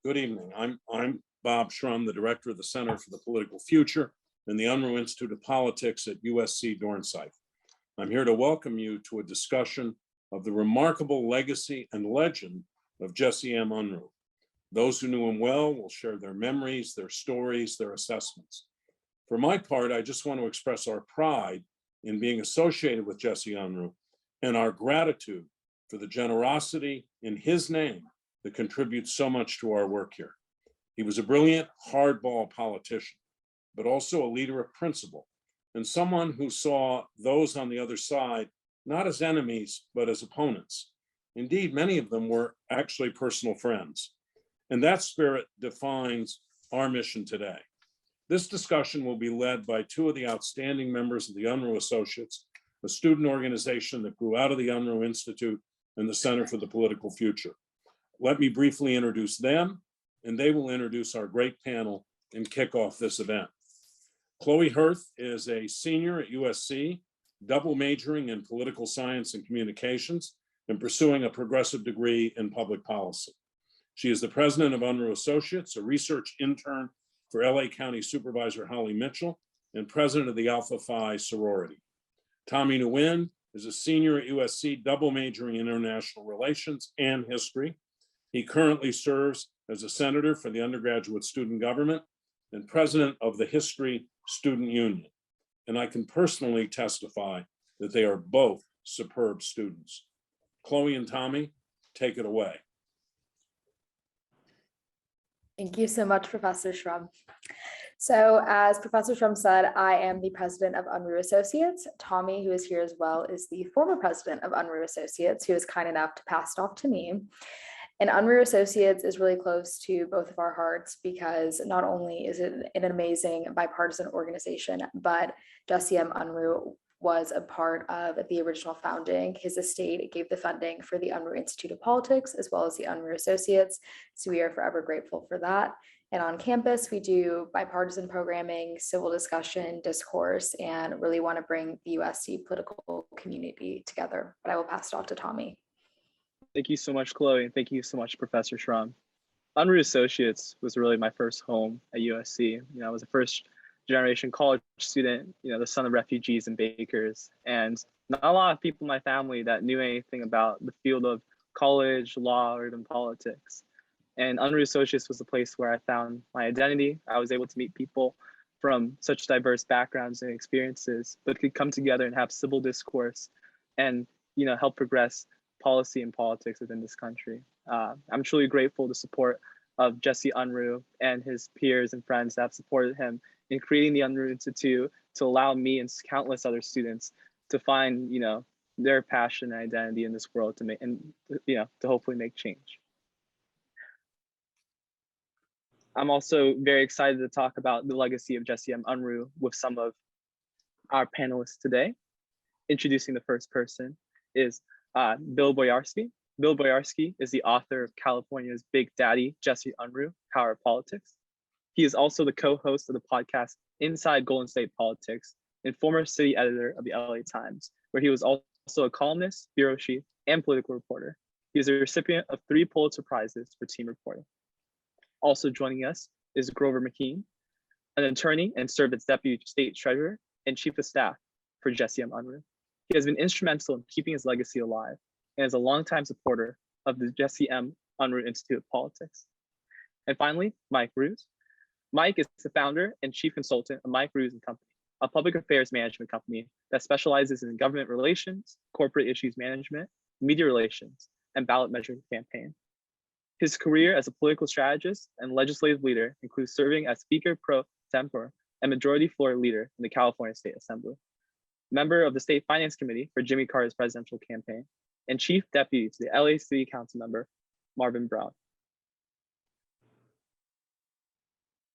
Good evening. I'm Bob Shrum, the director of the Center for the Political Future and the Unruh Institute of Politics at USC Dornsife. I'm here to welcome you to a discussion of the remarkable legacy and legend of Jesse M. Unruh. Those who knew him well will share their memories, their stories, their assessments. For my part, I just want to express our pride in being associated with Jesse Unruh and our gratitude for the generosity in his name that contributes so much to our work here. He was a brilliant, hardball politician, but also a leader of principle and someone who saw those on the other side not as enemies, but as opponents. Indeed, many of them were actually personal friends. And that spirit defines our mission today. This discussion will be led by two of the outstanding members of the Unruh Associates, a student organization that grew out of the Unruh Institute and the Center for the Political Future. Let me briefly introduce them, and they will introduce our great panel and kick off this event. Chloe Hirth is a senior at USC, double majoring in political science and communications and pursuing a progressive degree in public policy. She is the president of Unruh Associates, a research intern for LA County Supervisor Holly Mitchell, and president of the Alpha Phi sorority. Tommy Nguyen is a senior at USC, double majoring in international relations and history. He currently serves as a senator for the undergraduate student government and president of the History Student Union. And I can personally testify that they are both superb students. Chloe and Tommy, take it away. Thank you so much, Professor Shrum. So as Professor Shrum said, I am the president of Unruh Associates. Tommy, who is here as well, is the former president of Unruh Associates, who is kind enough to pass it off to me. And Unruh Associates is really close to both of our hearts because not only is it an amazing bipartisan organization, but Jesse M. Unruh was a part of the original founding. His estate gave the funding for the Unruh Institute of Politics as well as the Unruh Associates. So we are forever grateful for that. And on campus, we do bipartisan programming, civil discussion, discourse, and really want to bring the USC political community together. But I will pass it off to Tommy. Thank you so much, Chloe, and thank you so much, Professor Shrum. Unruh Associates was really my first home at USC. I was a first-generation college student, the son of refugees and bakers, and not a lot of people in my family that knew anything about the field of college, law, or even politics. And Unruh Associates was the place where I found my identity. I was able to meet people from such diverse backgrounds and experiences, but could come together and have civil discourse and help progress policy and politics within this country. I'm truly grateful to the support of Jesse Unruh and his peers and friends that have supported him in creating the Unruh Institute to allow me and countless other students to find, their passion and identity in this world to make and to hopefully make change. I'm also very excited to talk about the legacy of Jesse M. Unruh with some of our panelists today. Introducing the first person is Bill Boyarsky. Bill Boyarsky is the author of California's Big Daddy, Jesse Unruh, Power of Politics. He is also the co-host of the podcast Inside Golden State Politics and former city editor of the LA Times, where he was also a columnist, bureau chief, and political reporter. He is a recipient of 3 Pulitzer Prizes for team reporting. Also joining us is Grover McKean, an attorney and served as deputy state treasurer and chief of staff for Jesse M. Unruh. He has been instrumental in keeping his legacy alive and is a longtime supporter of the Jesse M. Unruh Institute of Politics. And finally, Mike Roos. Mike is the founder and chief consultant of Mike Roos and Company, a public affairs management company that specializes in government relations, corporate issues management, media relations, and ballot measuring campaign. His career as a political strategist and legislative leader includes serving as Speaker pro tempore and Majority Floor Leader in the California State Assembly, member of the State Finance Committee for Jimmy Carter's presidential campaign, and Chief Deputy to the LA City Council member, Marvin Brown.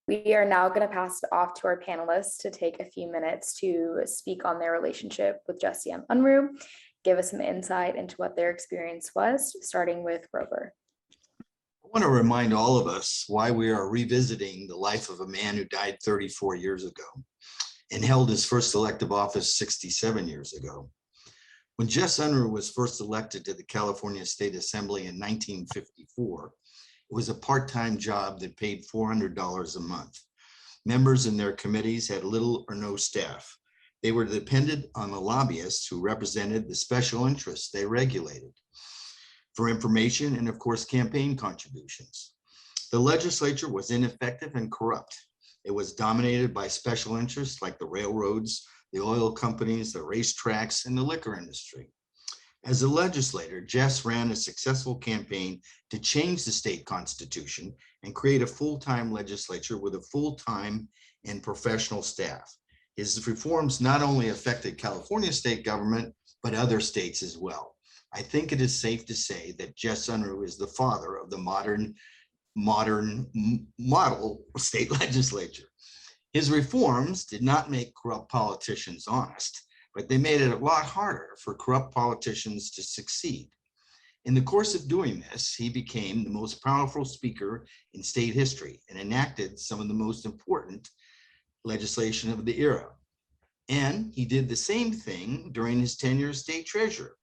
We are now going to pass it off to our panelists to take a few minutes to speak on their relationship with Jesse M. Unruh, give us some insight into what their experience was, starting with Grover. I want to remind all of us why we are revisiting the life of a man who died 34 years ago and held his first elective office 67 years ago. When Jesse Unruh was first elected to the California State Assembly in 1954, was a part-time job that paid $400 a month. Members in their committees had little or no staff. They were dependent on the lobbyists who represented the special interests they regulated for information and, of course, campaign contributions. The legislature was ineffective and corrupt. It was dominated by special interests like the railroads, the oil companies, the racetracks, and the liquor industry. As a legislator, Jess ran a successful campaign to change the state constitution and create a full-time legislature with a full-time and professional staff. His reforms not only affected California state government, but other states as well. I think it is safe to say that Jess Unruh is the father of the modern model state legislature. His reforms did not make corrupt politicians honest, but they made it a lot harder for corrupt politicians to succeed. In the course of doing this, he became the most powerful speaker in state history and enacted some of the most important legislation of the era. And he did the same thing during his tenure as state treasurer.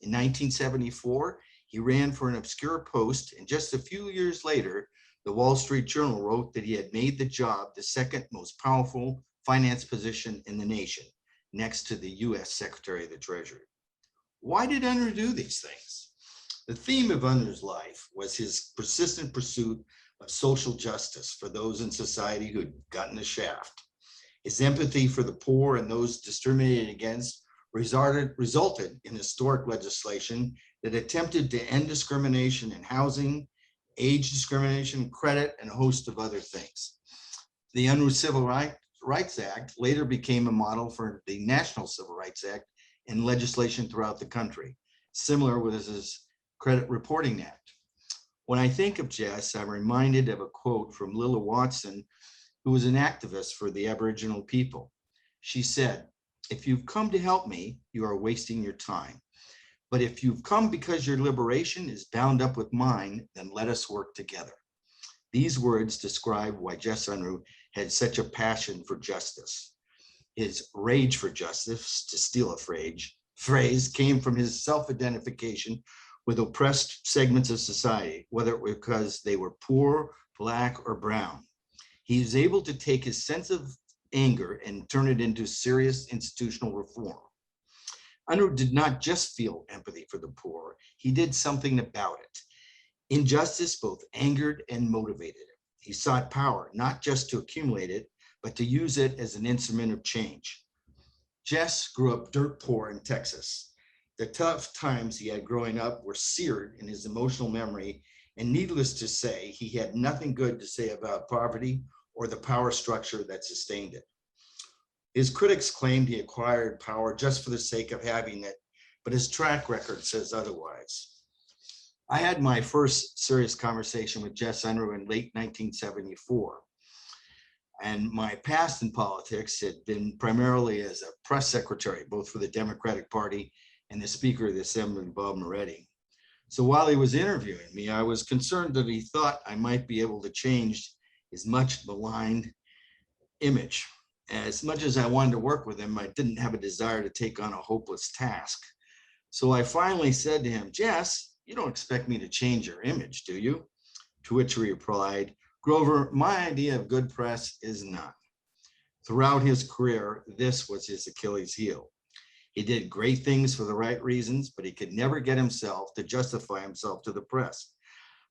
In 1974, he ran for an obscure post, and just a few years later, the Wall Street Journal wrote that he had made the job the second most powerful finance position in the nation, next to the US Secretary of the Treasury. Why did Unruh do these things? The theme of Unruh's life was his persistent pursuit of social justice for those in society who had gotten the shaft. His empathy for the poor and those discriminated against resulted in historic legislation that attempted to end discrimination in housing, age discrimination, credit, and a host of other things. The Unruh Civil Rights Act later became a model for the National Civil Rights Act and legislation throughout the country, similar with his Credit Reporting Act. When I think of Jess, I'm reminded of a quote from Lilla Watson, who was an activist for the Aboriginal people. She said, "If you've come to help me, you are wasting your time. But if you've come because your liberation is bound up with mine, then let us work together." These words describe why Jess Unruh had such a passion for justice. His rage for justice, to steal a phrase, came from his self-identification with oppressed segments of society, whether it was because they were poor, Black, or brown. He was able to take his sense of anger and turn it into serious institutional reform. Unruh did not just feel empathy for the poor, he did something about it. Injustice both angered and motivated him. He sought power, not just to accumulate it, but to use it as an instrument of change. Jess grew up dirt poor in Texas. The tough times he had growing up were seared in his emotional memory, and needless to say, he had nothing good to say about poverty or the power structure that sustained it. His critics claimed he acquired power just for the sake of having it, but his track record says otherwise. I had my first serious conversation with Jess Unruh in late 1974. And my past in politics had been primarily as a press secretary, both for the Democratic Party and the Speaker of the Assembly, Bob Moretti. So while he was interviewing me, I was concerned that he thought I might be able to change his much maligned image. As much as I wanted to work with him, I didn't have a desire to take on a hopeless task. So I finally said to him, "Jess, you don't expect me to change your image, do you?" To which he replied, "Grover, my idea of good press is none." Throughout his career, this was his Achilles heel. He did great things for the right reasons, but he could never get himself to justify himself to the press.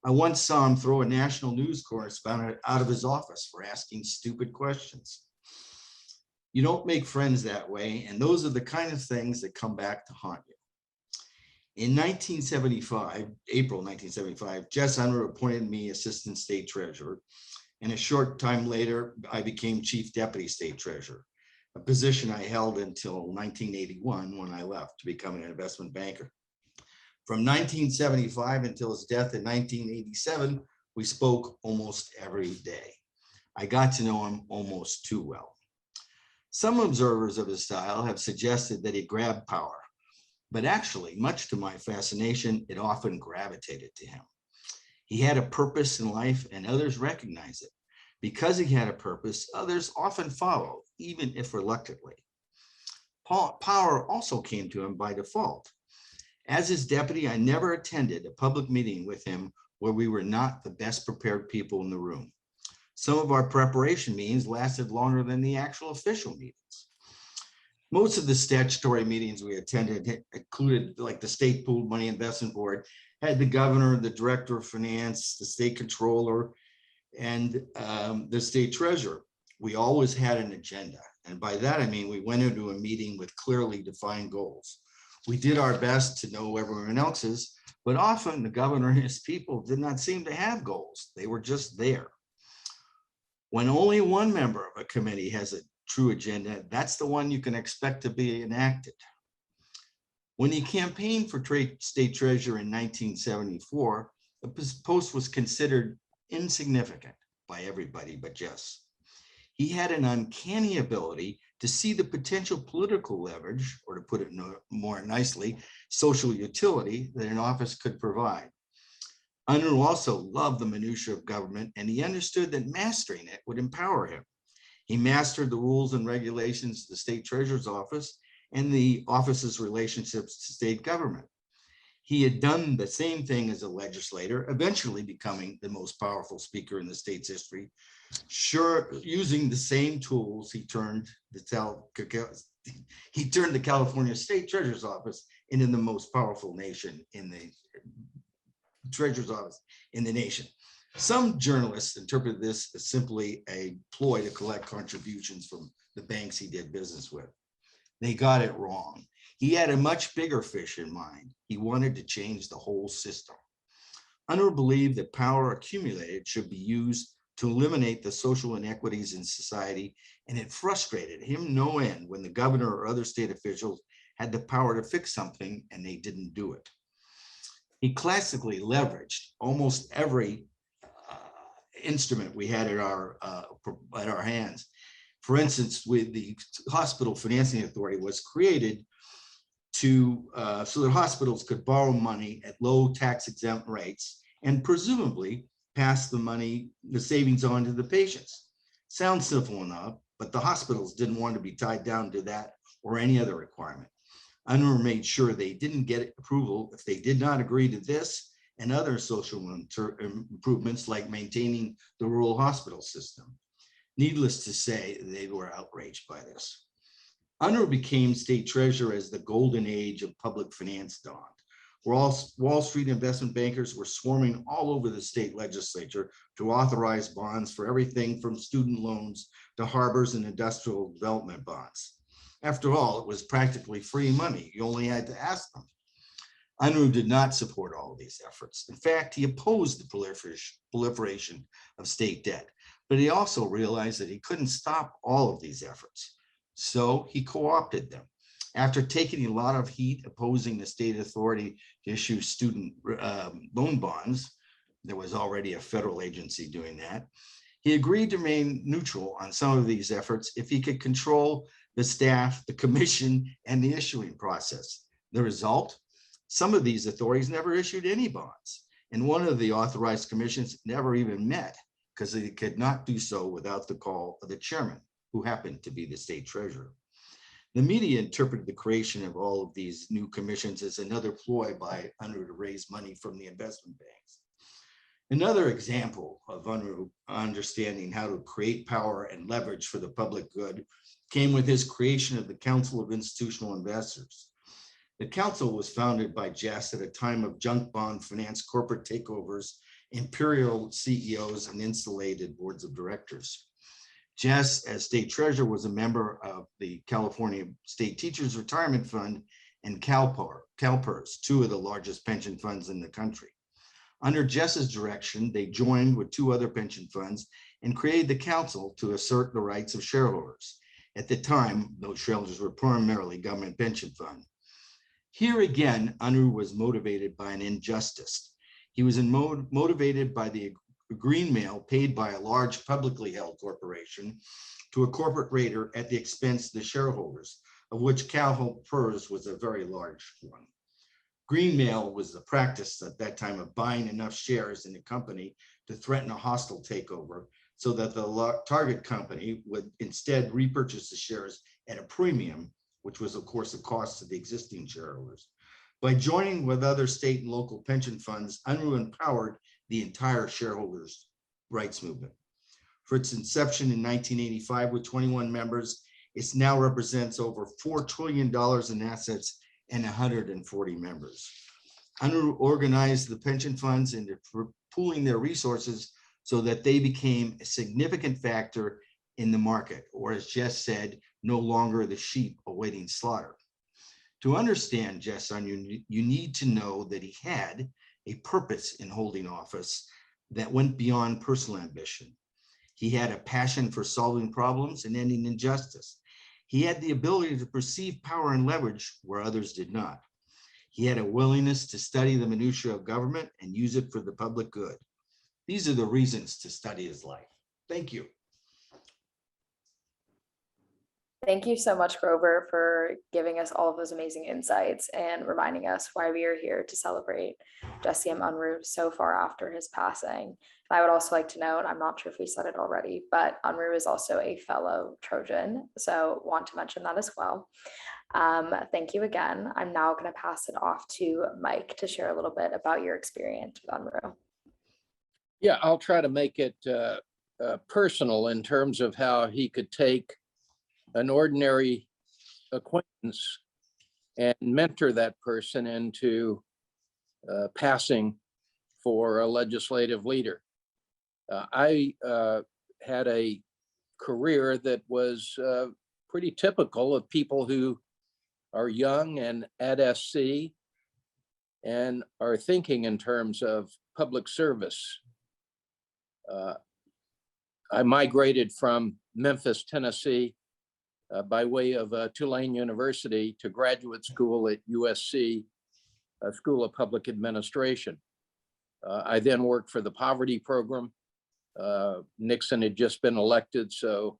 I once saw him throw a national news correspondent out of his office for asking stupid questions. You don't make friends that way, and those are the kind of things that come back to haunt you. In 1975, April 1975, Jess Unruh appointed me assistant state treasurer, and a short time later, I became chief deputy state treasurer, a position I held until 1981 when I left to become an investment banker. From 1975 until his death in 1987, we spoke almost every day. I got to know him almost too well. Some observers of his style have suggested that he grabbed power, but actually, much to my fascination, it often gravitated to him. He had a purpose in life and others recognized it. Because he had a purpose, others often followed, even if reluctantly. Power also came to him by default. As his deputy, I never attended a public meeting with him where we were not the best prepared people in the room. Some of our preparation meetings lasted longer than the actual official meetings. Most of the statutory meetings we attended included, like the State Pooled Money Investment Board, had the governor, the director of finance, the state controller, and the state treasurer. We always had an agenda. And by that, I mean, we went into a meeting with clearly defined goals. We did our best to know everyone else's, but often the governor and his people did not seem to have goals. They were just there. When only one member of a committee has a true agenda, that's the one you can expect to be enacted. When he campaigned for state treasurer in 1974, the post was considered insignificant by everybody but Jess. He had an uncanny ability to see the potential political leverage, or to put it more nicely, social utility that an office could provide. Unruh also loved the minutiae of government, and he understood that mastering it would empower him. He mastered the rules and regulations of the state treasurer's office and the office's relationships to state government. He had done the same thing as a legislator, eventually becoming the most powerful speaker in the state's history. Sure, using the same tools, he turned the California State Treasurer's Office into the most powerful nation in the Treasurer's Office in the nation. Some journalists interpret this as simply a ploy to collect contributions from the banks he did business with. They got it wrong. He had a much bigger fish in mind. He wanted to change the whole system. Unruh believed that power accumulated should be used to eliminate the social inequities in society, and it frustrated him no end when the governor or other state officials had the power to fix something and they didn't do it. He classically leveraged almost every instrument we had at our hands. For instance, with the Hospital Financing Authority was created to so that hospitals could borrow money at low tax exempt rates and presumably pass the savings on to the patients. Sounds simple enough, but the hospitals didn't want to be tied down to that or any other requirement. Unruh made sure they didn't get approval if they did not agree to this and other social improvements like maintaining the rural hospital system. Needless to say, they were outraged by this. Unruh became state treasurer as the golden age of public finance dawned. Wall Street investment bankers were swarming all over the state legislature to authorize bonds for everything from student loans to harbors and industrial development bonds. After all, it was practically free money. You only had to ask them. Unruh did not support all of these efforts. In fact, he opposed the proliferation of state debt, but he also realized that he couldn't stop all of these efforts. So he co-opted them. After taking a lot of heat opposing the state authority to issue student loan bonds, there was already a federal agency doing that, he agreed to remain neutral on some of these efforts if he could control the staff, the commission, and the issuing process. The result? Some of these authorities never issued any bonds, and one of the authorized commissions never even met because they could not do so without the call of the chairman, who happened to be the state treasurer. The media interpreted the creation of all of these new commissions as another ploy by Unruh to raise money from the investment banks. Another example of Unruh understanding how to create power and leverage for the public good came with his creation of the Council of Institutional Investors. The council was founded by Jess at a time of junk bond finance corporate takeovers, imperial CEOs, and insulated boards of directors. Jess, as state treasurer, was a member of the California State Teachers Retirement Fund and CalPERS, two of the largest pension funds in the country. Under Jess's direction, they joined with two other pension funds and created the council to assert the rights of shareholders. At the time, those shareholders were primarily government pension funds. Here again, Unruh was motivated by an injustice. He was motivated by the green mail paid by a large publicly held corporation to a corporate raider at the expense of the shareholders, of which CalPERS was a very large one. Green mail was the practice at that time of buying enough shares in the company to threaten a hostile takeover so that the target company would instead repurchase the shares at a premium, which was of course the cost to the existing shareholders. By joining with other state and local pension funds, Unruh empowered the entire shareholders' rights movement. For its inception in 1985 with 21 members, it now represents over $4 trillion in assets and 140 members. Unruh organized the pension funds into pooling their resources so that they became a significant factor in the market, or as Jess said, no longer the sheep awaiting slaughter. To understand Jess Unruh, you need to know that he had a purpose in holding office that went beyond personal ambition. He had a passion for solving problems and ending injustice. He had the ability to perceive power and leverage where others did not. He had a willingness to study the minutiae of government and use it for the public good. These are the reasons to study his life. Thank you. Thank you so much, Grover, for giving us all of those amazing insights and reminding us why we are here to celebrate Jesse M. Unruh so far after his passing. I would also like to note, I'm not sure if we said it already, but Unruh is also a fellow Trojan, so want to mention that as well. Thank you again. I'm now going to pass it off to Mike to share a little bit about your experience with Unruh. Yeah, I'll try to make it personal in terms of how he could take an ordinary acquaintance and mentor that person into passing for a legislative leader. I had a career that was pretty typical of people who are young and at SC and are thinking in terms of public service. I migrated from Memphis, Tennessee, by way of Tulane University to graduate school at USC School of Public Administration. I then worked for the poverty program. Nixon had just been elected, so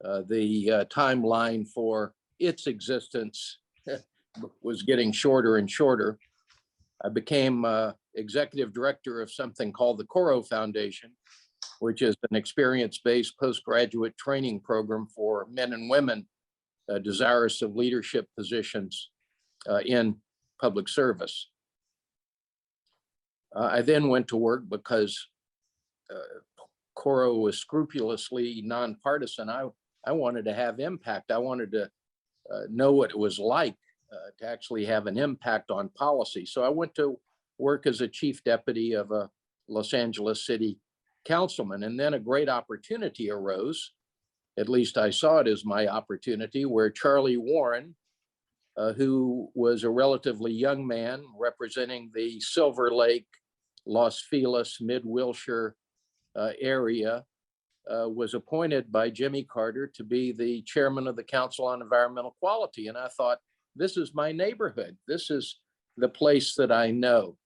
the timeline for its existence was getting shorter and shorter. I became executive director of something called the Coro Foundation, which is an experience-based postgraduate training program for men and women desirous of leadership positions in public service. I then went to work because Coro was scrupulously nonpartisan. I wanted to have impact. I wanted to know what it was like to actually have an impact on policy. So I went to work as a chief deputy of a Los Angeles City councilman, and then a great opportunity arose. At least I saw it as my opportunity, where Charlie Warren, who was a relatively young man representing the Silver Lake, Los Feliz, Mid-Wilshire area, was appointed by Jimmy Carter to be the chairman of the Council on Environmental Quality. And I thought, this is my neighborhood. This is the place that I know.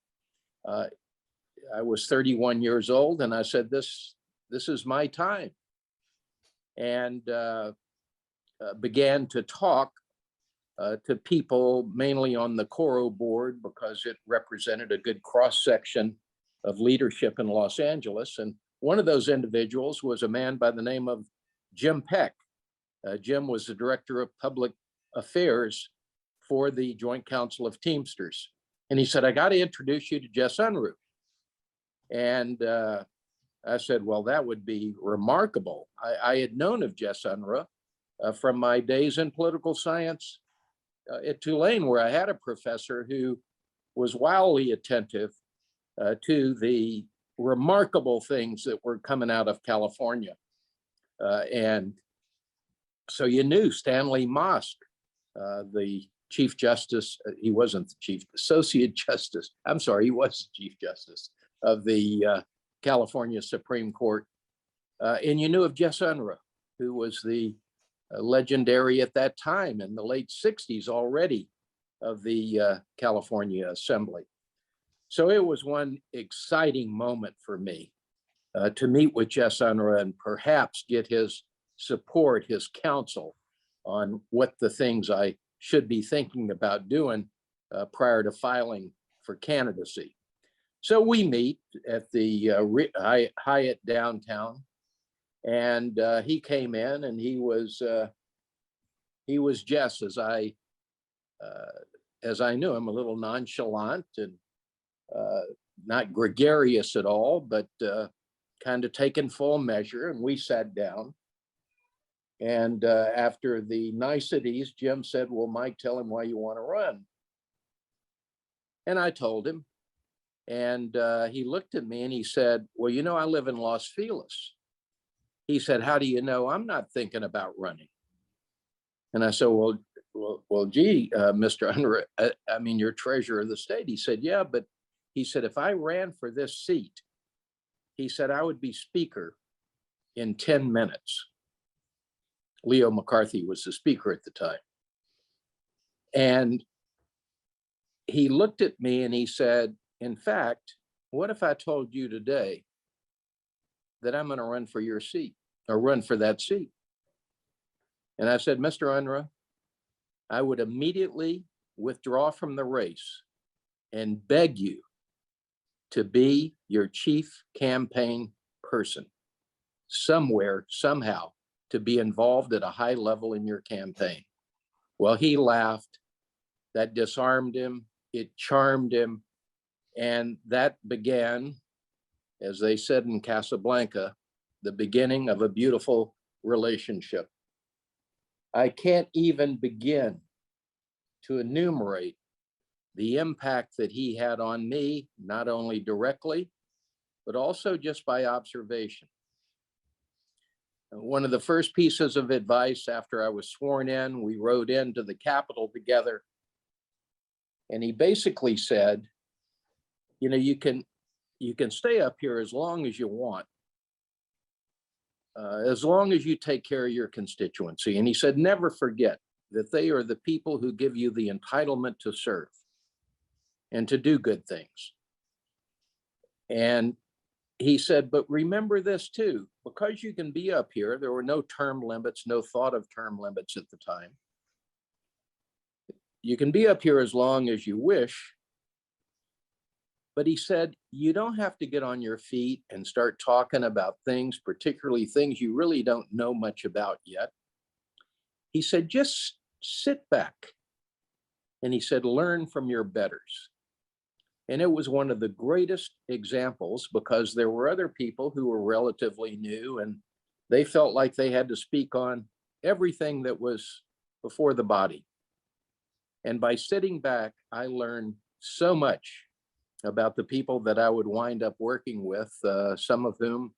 I was 31 years old, and I said, this is my time. And began to talk to people mainly on the Coro board, because it represented a good cross-section of leadership in Los Angeles. And one of those individuals was a man by the name of Jim Peck. Jim was the director of public affairs for the Joint Council of Teamsters. And he said, I got to introduce you to Jess Unruh. And I said, well, that would be remarkable. I had known of Jess Unruh from my days in political science at Tulane, where I had a professor who was wildly attentive to the remarkable things that were coming out of California. And so you knew Stanley Mosk, the Chief Justice, he wasn't the Chief, Associate Justice, I'm sorry, he was the Chief Justice of the California Supreme Court. And you knew of Jess Unruh, who was the legendary at that time in the late 60s already of the California Assembly. So it was one exciting moment for me to meet with Jess Unruh and perhaps get his support, his counsel on what the things I should be thinking about doing prior to filing for candidacy. So we meet at the Hyatt downtown, and he came in, and he was Jess as I knew him, a little nonchalant and not gregarious at all, but kind of taken full measure. And we sat down. And after the niceties, Jim said, well, Mike, tell him why you want to run. And I told him. And he looked at me and he said, well, you know, I live in Los Feliz. He said, how do you know I'm not thinking about running? And I said, well, gee, Mr. Unruh, I mean, you're treasurer of the state. He said, yeah, but he said, if I ran for this seat, he said, I would be speaker in 10 minutes. Leo McCarthy was the speaker at the time. And he looked at me and he said, in fact, what if I told you today that I'm going to run for your seat or run for that seat? And I said, Mr. Unruh, I would immediately withdraw from the race and beg you to be your chief campaign person somewhere, somehow, to be involved at a high level in your campaign. Well, he laughed. That disarmed him. It charmed him. And that began, as they said in Casablanca, the beginning of a beautiful relationship. I can't even begin to enumerate the impact that he had on me, not only directly, but also just by observation. One of the first pieces of advice after I was sworn in, we rode into the Capitol together. And he basically said, you know, you can stay up here as long as you want, as long as you take care of your constituency. And he said, never forget that they are the people who give you the entitlement to serve and to do good things. And he said, but remember this too, because you can be up here, there were no term limits, no thought of term limits at the time. You can be up here as long as you wish. But he said, you don't have to get on your feet and start talking about things, particularly things you really don't know much about yet. He said, just sit back. And he said, learn from your betters. And it was one of the greatest examples because there were other people who were relatively new and they felt like they had to speak on everything that was before the body. And by sitting back, I learned so much about the people that I would wind up working with, some of whom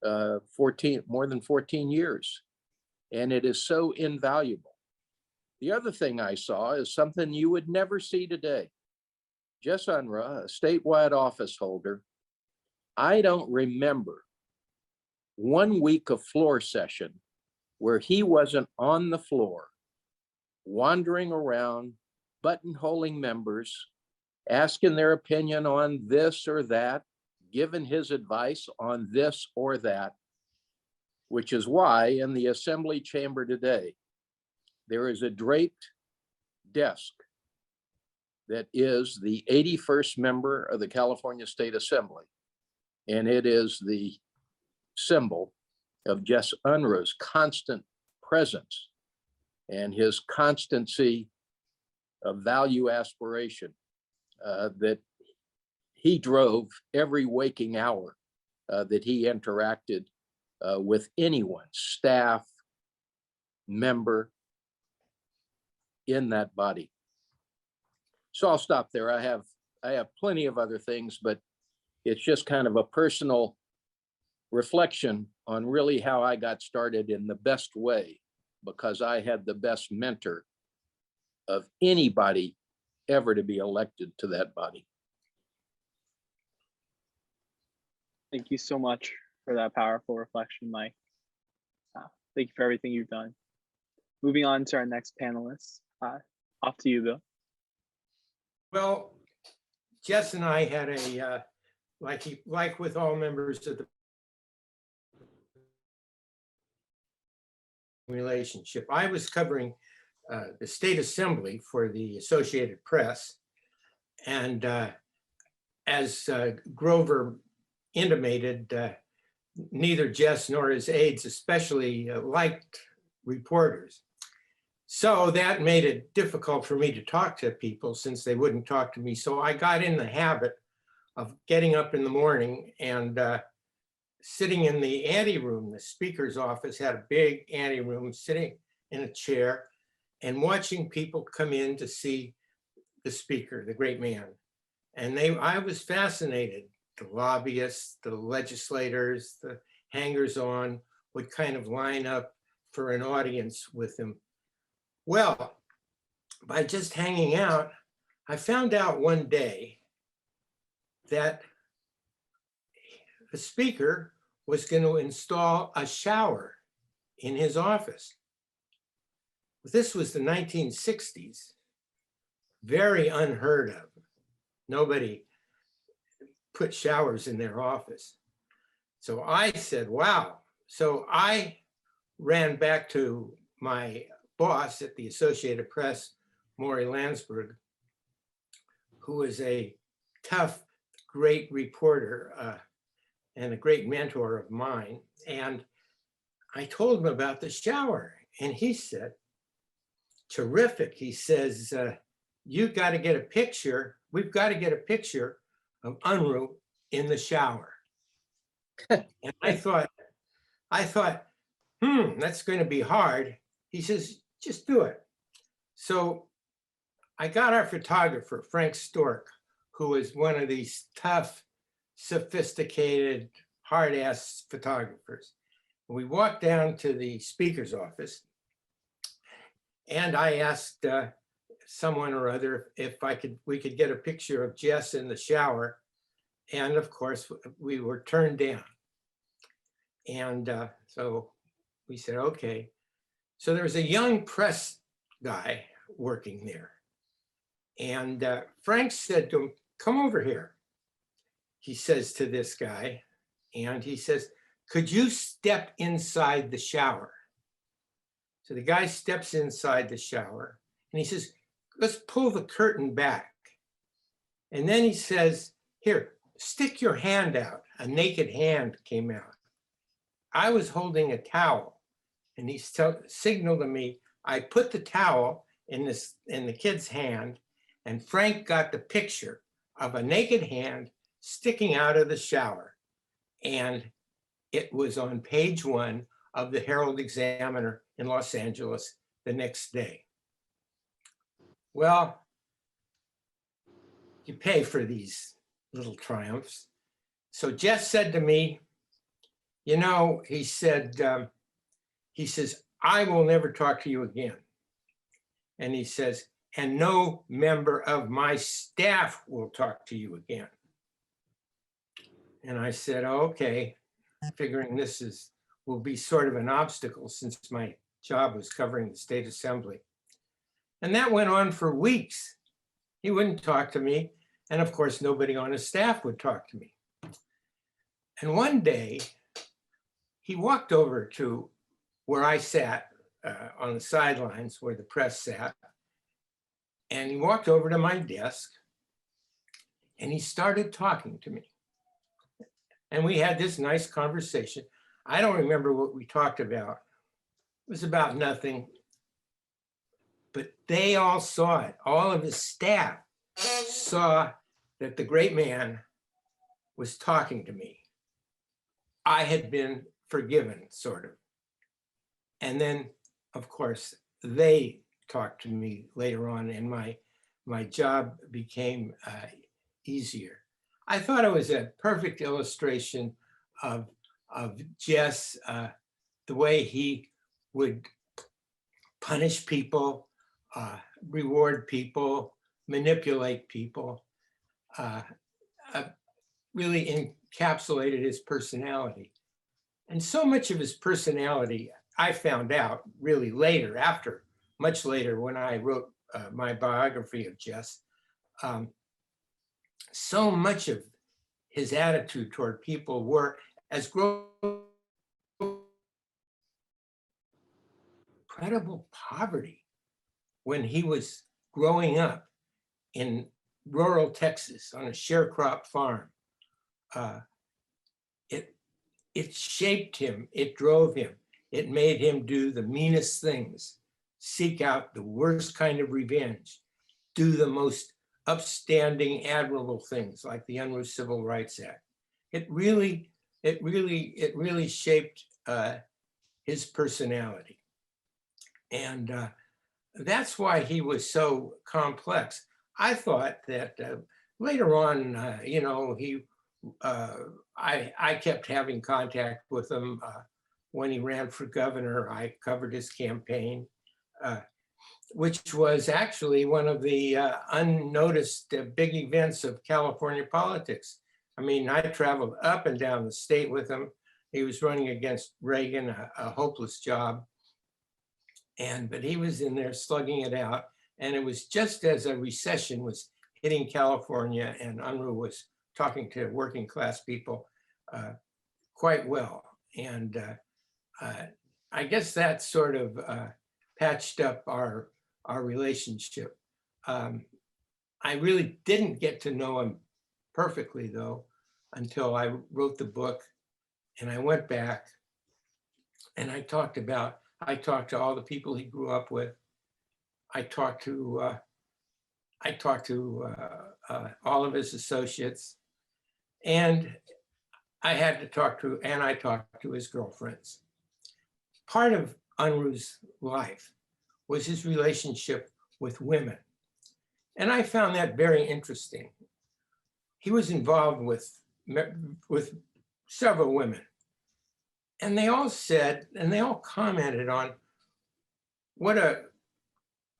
more than 14 years. And it is so invaluable. The other thing I saw is something you would never see today. Jess Unruh, a statewide office holder, I don't remember 1 week of floor session where he wasn't on the floor, wandering around, buttonholing members, asking their opinion on this or that, giving his advice on this or that, which is why in the assembly chamber today, there is a draped desk that is the 81st member of the California State Assembly. And it is the symbol of Jess Unruh's constant presence and his constancy of value aspiration that he drove every waking hour that he interacted with anyone, staff, member in that body. So I'll stop there. I have plenty of other things, but it's just kind of a personal reflection on really how I got started in the best way, because I had the best mentor of anybody ever to be elected to that body. Thank you so much for that powerful reflection, Mike. Thank you for everything you've done. Moving on to our next panelist. Off to you, Bill. Well, Jess and I had a, like with all members of the relationship. I was covering the state assembly for the Associated Press. And as Grover intimated, neither Jess nor his aides especially liked reporters. So that made it difficult for me to talk to people since they wouldn't talk to me. So I got in the habit of getting up in the morning and sitting in the anteroom. The speaker's office had a big anteroom, sitting in a chair and watching people come in to see the speaker, the great man. And I was fascinated. The lobbyists, the legislators, the hangers-on would kind of line up for an audience with him. Well, by just hanging out, I found out one day that the speaker was going to install a shower in his office. This was the 1960s, very unheard of. Nobody put showers in their office. So I said, wow. So I ran back to my boss at the Associated Press, Maury Landsberg, who was a tough, great reporter and a great mentor of mine. And I told him about the shower. And he said, terrific. He says, you got to get a picture. We've got to get a picture of Unruh in the shower. And I thought, that's going to be hard. He says, just do it. So I got our photographer, Frank Stork, who is one of these tough, sophisticated, hard-ass photographers. We walked down to the speaker's office, and I asked someone or other if we could get a picture of Jess in the shower. And of course, we were turned down. And so we said, okay. So there was a young press guy working there. And Frank said to him, come over here. He says to this guy, and he says, could you step inside the shower? So the guy steps inside the shower and he says, let's pull the curtain back. And then he says, here, stick your hand out. A naked hand came out. I was holding a towel, and he signaled to me. I put the towel in the kid's hand, and Frank got the picture of a naked hand sticking out of the shower. And it was on page 1 of the Herald Examiner in Los Angeles the next day. Well, you pay for these little triumphs. So Jess said to me, you know, he says, I will never talk to you again. And he says, and no member of my staff will talk to you again. And I said, oh, okay, figuring this will be sort of an obstacle since my job was covering the state assembly. And that went on for weeks. He wouldn't talk to me. And of course, nobody on his staff would talk to me. And one day, he walked over to where I sat on the sidelines where the press sat. And he walked over to my desk and he started talking to me. And we had this nice conversation. I don't remember what we talked about. It was about nothing. But they all saw it. All of his staff saw that the great man was talking to me. I had been forgiven, sort of. And then, of course, they talked to me later on, and my job became easier. I thought it was a perfect illustration of Jess, the way he would punish people, reward people, manipulate people, really encapsulated his personality. And so much of his personality, I found out really later, much later when I wrote my biography of Jess, so much of his attitude toward people were as incredible poverty when he was growing up in rural Texas on a sharecrop farm. It shaped him, it drove him, it made him do the meanest things, seek out the worst kind of revenge, do the most upstanding, admirable things like the Unruh Civil Rights Act. It really shaped his personality. And that's why he was so complex. I thought that later on, I kept having contact with him when he ran for governor. I covered his campaign, which was actually one of the unnoticed big events of California politics. I mean, I traveled up and down the state with him. He was running against Reagan, a hopeless job. But he was in there slugging it out. And it was just as a recession was hitting California, and Unruh was talking to working class people quite well. And I guess that sort of patched up our relationship. I really didn't get to know him perfectly, though, until I wrote the book. And I went back and I talked to all the people he grew up with. I talked to all of his associates, and I talked to his girlfriends. Part of Unruh's life was his relationship with women. And I found that very interesting. He was involved with several women. And they all said, and they all commented on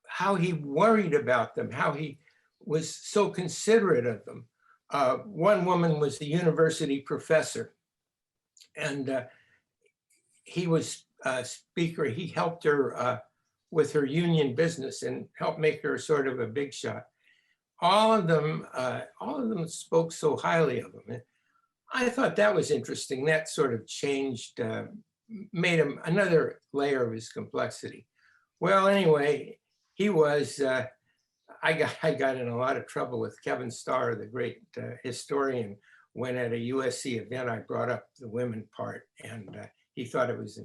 how he worried about them, how he was so considerate of them. One woman was a university professor, and he was a speaker. He helped her with her union business and helped make her sort of a big shot. All of them spoke so highly of him. I thought that was interesting. That sort of changed, made him another layer of his complexity. Well, anyway, he was, I got in a lot of trouble with Kevin Starr, the great historian, when at a USC event, I brought up the women part, and he thought I was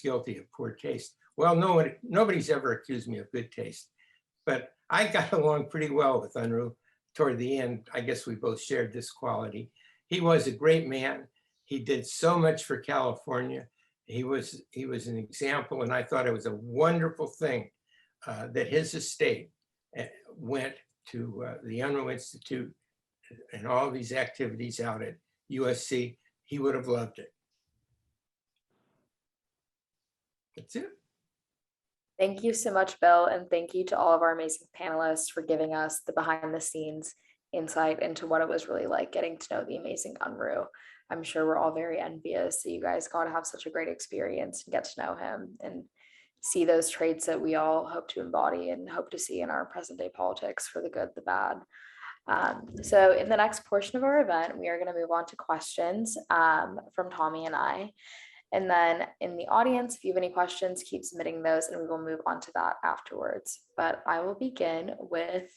guilty of poor taste. Well, nobody's ever accused me of good taste, but I got along pretty well with Unruh. Toward the end, I guess we both shared this quality. He was a great man. He did so much for California. He was an example, and I thought it was a wonderful thing that his estate went to the Unruh Institute and all these activities out at USC. He would have loved it. That's it. Thank you so much, Bill, and thank you to all of our amazing panelists for giving us the behind the scenes insight into what it was really like getting to know the amazing Unruh. I'm sure we're all very envious that you guys got to have such a great experience and get to know him and see those traits that we all hope to embody and hope to see in our present day politics, for the good, the bad. So in the next portion of our event, we are going to move on to questions from Tommy and I. And then in the audience, if you have any questions, keep submitting those and we will move on to that afterwards. But I will begin with,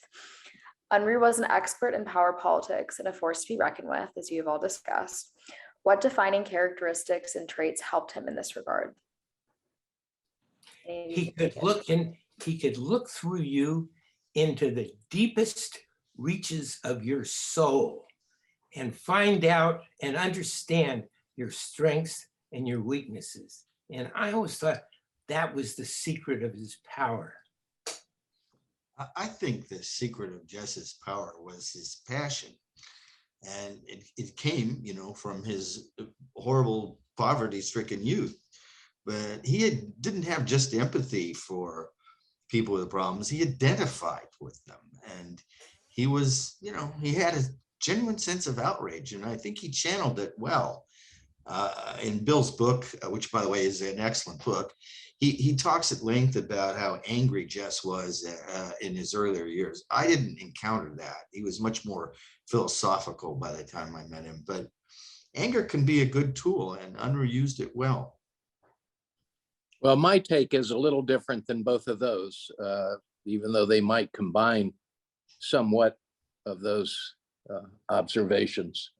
Unruh was an expert in power politics and a force to be reckoned with, as you have all discussed. What defining characteristics and traits helped him in this regard? He could look through you into the deepest reaches of your soul and find out and understand your strengths and your weaknesses. And I always thought that was the secret of his power. I think the secret of Jess's power was his passion. And it came, from his horrible poverty-stricken youth. But he didn't have just empathy for people with problems. He identified with them. And he was, he had a genuine sense of outrage. And I think he channeled it well. In Bill's book, which, by the way, is an excellent book, he talks at length about how angry Jess was in his earlier years. I didn't encounter that. He was much more philosophical by the time I met him. But anger can be a good tool, and Unruh used it well. Well, my take is a little different than both of those, even though they might combine somewhat of those observations.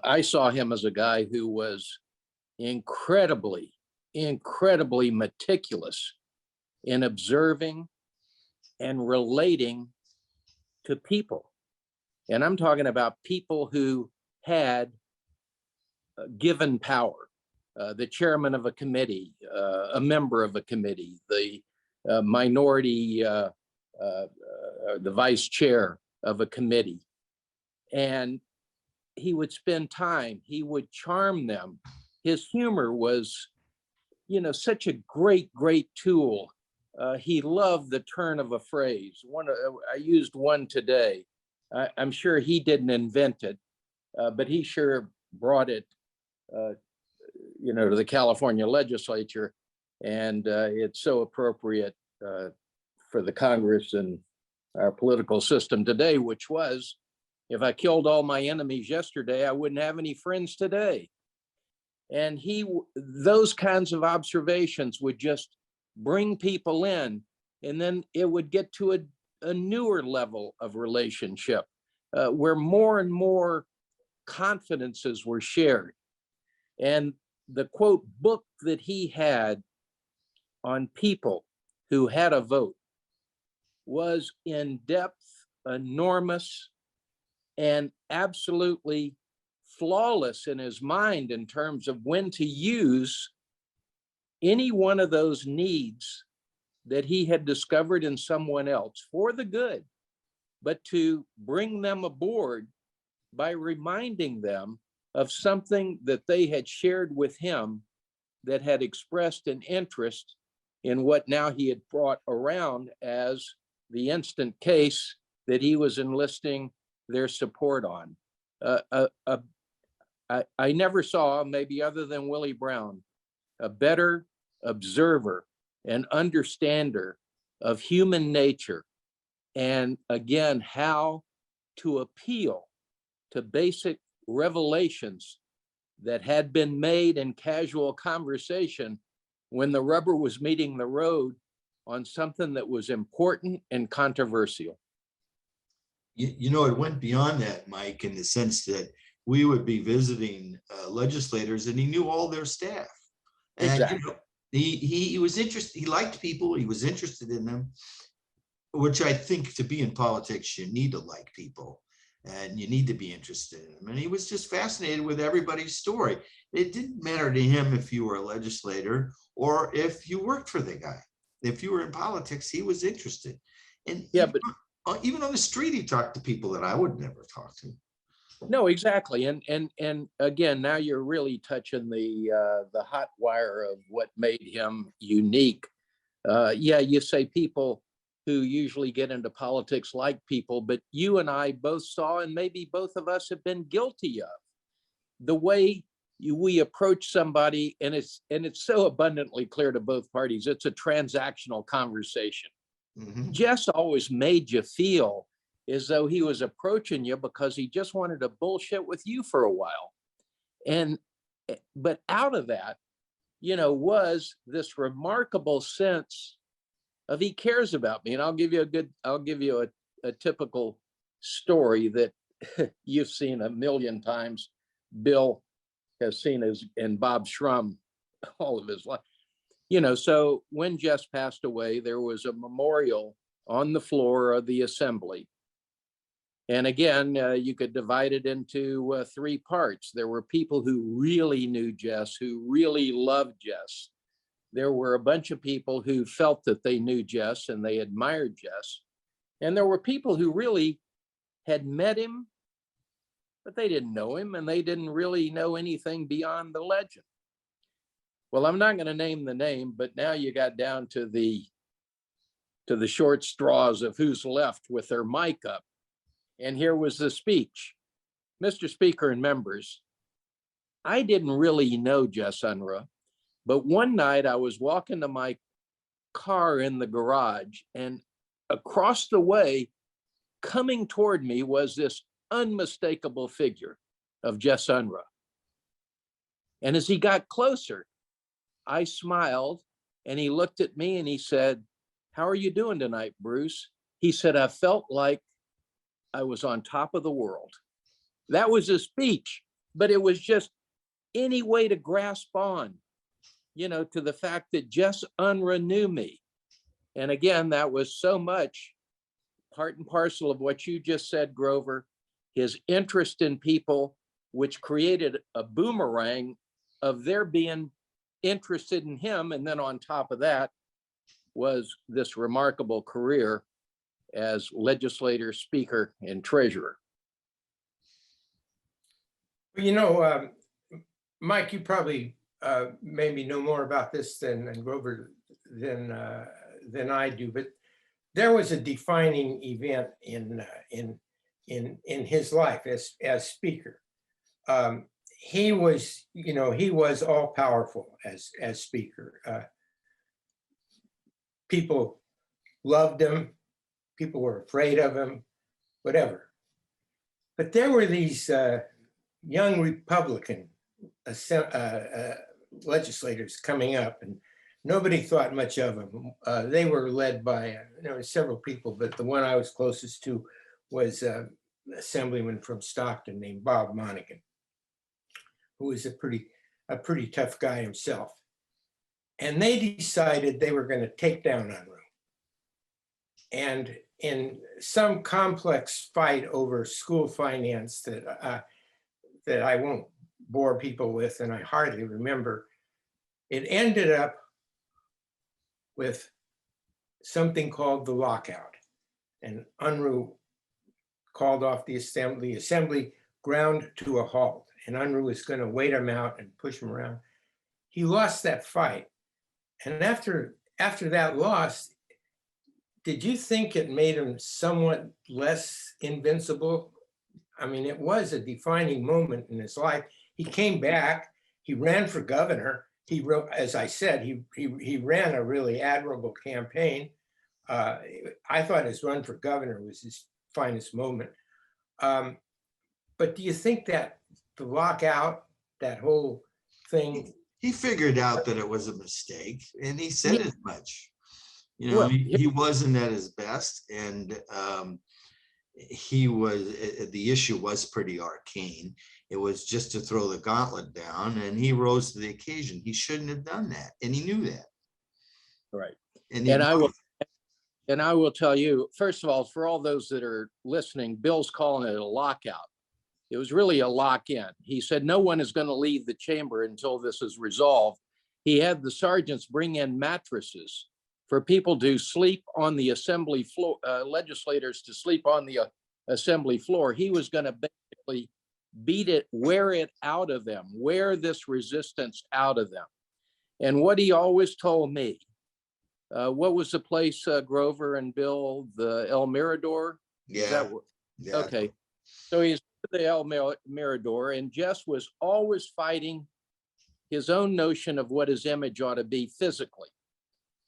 I saw him as a guy who was incredibly meticulous in observing and relating to people. And I'm talking about people who had given power, the chairman of a committee, a member of a committee, the minority, the vice chair of a committee. And he would spend time, he would charm them. His humor was, such a great tool. He loved the turn of a phrase. I used one today. I'm sure he didn't invent it, but he sure brought it, to the California legislature. And it's so appropriate for the Congress and our political system today, which was, if I killed all my enemies yesterday, I wouldn't have any friends today. And those kinds of observations would just bring people in, and then it would get to a newer level of relationship where more and more confidences were shared. And the quote book that he had on people who had a vote was in depth, enormous, and absolutely flawless in his mind in terms of when to use any one of those needs that he had discovered in someone else for the good, but to bring them aboard by reminding them of something that they had shared with him that had expressed an interest in what now he had brought around as the instant case that he was enlisting their support on. I never saw, maybe other than Willie Brown, a better observer and understander of human nature, and again, how to appeal to basic revelations that had been made in casual conversation when the rubber was meeting the road on something that was important and controversial. It went beyond that, Mike, in the sense that we would be visiting legislators and he knew all their staff. And Exactly. He was interested, he liked people, he was interested in them, which I think to be in politics, you need to like people and you need to be interested in them. And he was just fascinated with everybody's story. It didn't matter to him if you were a legislator or if you worked for the guy. If you were in politics, he was interested. And yeah, even on the street, he talked to people that I would never talk to. No, exactly. And again, now you're really touching the hot wire of what made him unique. You say people who usually get into politics like people, but you and I both saw, and maybe both of us have been guilty of, the way we approach somebody, and it's so abundantly clear to both parties, it's a transactional conversation. Mm-hmm. Jess always made you feel as though he was approaching you because he just wanted to bullshit with you for a while. But out of that, was this remarkable sense of he cares about me. And I'll give you a typical story that you've seen a million times. Bill has seen and Bob Shrum all of his life. So when Jess passed away, there was a memorial on the floor of the assembly. And again, you could divide it into three parts. There were people who really knew Jess, who really loved Jess. There were a bunch of people who felt that they knew Jess and they admired Jess. And there were people who really had met him, but they didn't know him and they didn't really know anything beyond the legend. Well, I'm not going to name the name, but now you got down to the short straws of who's left with their mic up. And here was the speech. Mr. Speaker and members, I didn't really know Jess Unruh, but one night I was walking to my car in the garage, and across the way, coming toward me, was this unmistakable figure of Jess Unruh. And as he got closer, I smiled, and he looked at me and he said, "How are you doing tonight, Bruce?" He said, "I felt like I was on top of the world." That was a speech, but it was just any way to grasp on, to the fact that Jess Unruh knew me. And again, that was so much part and parcel of what you just said, Grover, his interest in people, which created a boomerang of their being interested in him. And then on top of that was this remarkable career as legislator, speaker, and treasurer. You know, Mike, you probably maybe know more about this than Grover than I do, but there was a defining event in his life as speaker. He was, you know, he was all powerful as speaker. People loved him. People were afraid of him, whatever. But there were these young Republican legislators coming up, and nobody thought much of them. They were led by several people, but the one I was closest to was an assemblyman from Stockton named Bob Monaghan, who was a pretty tough guy himself. And they decided they were going to take down Unruh. And in some complex fight over school finance that I won't bore people with, and I hardly remember, it ended up with something called the lockout. And Unruh called off the assembly. The assembly ground to a halt, and Unruh was going to wait him out and push him around. He lost that fight. And after that loss, did you think it made him somewhat less invincible? I mean, it was a defining moment in his life. He came back, he ran for governor. He wrote, as I said, he ran a really admirable campaign. I thought his run for governor was his finest moment. But do you think that the lockout, that whole thing? He figured out that it was a mistake, and he said Yeah. as much. You know, Well, he wasn't at his best, and he was. The issue was pretty arcane. It was just to throw the gauntlet down, and he rose to the occasion. He shouldn't have done that, and he knew that. Right. And I will tell you, first of all, for all those that are listening, Bill's calling it a lockout. It was really a lock-in. He said no one is going to leave the chamber until this is resolved. He had the sergeants bring in mattresses for people to sleep on the assembly floor, legislators to sleep on the assembly floor. He was going to basically wear it out of them, wear this resistance out of them. And what he always told me, what was the place, Grover and Bill, the El Mirador? yeah. Okay. So he's at the El Mirador, and Jess was always fighting his own notion of what his image ought to be physically.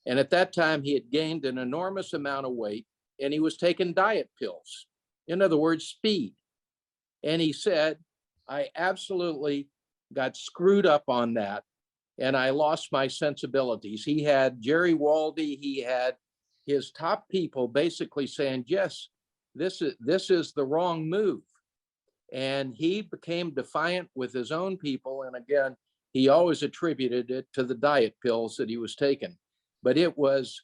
And at that time, he had gained an enormous amount of weight, and he was taking diet pills. In other words, speed. And he said, I absolutely got screwed up on that, and I lost my sensibilities. He had Jerry Waldy, he had his top people basically saying, Jess, this is the wrong move. And he became defiant with his own people. And again, he always attributed it to the diet pills that he was taking. But he was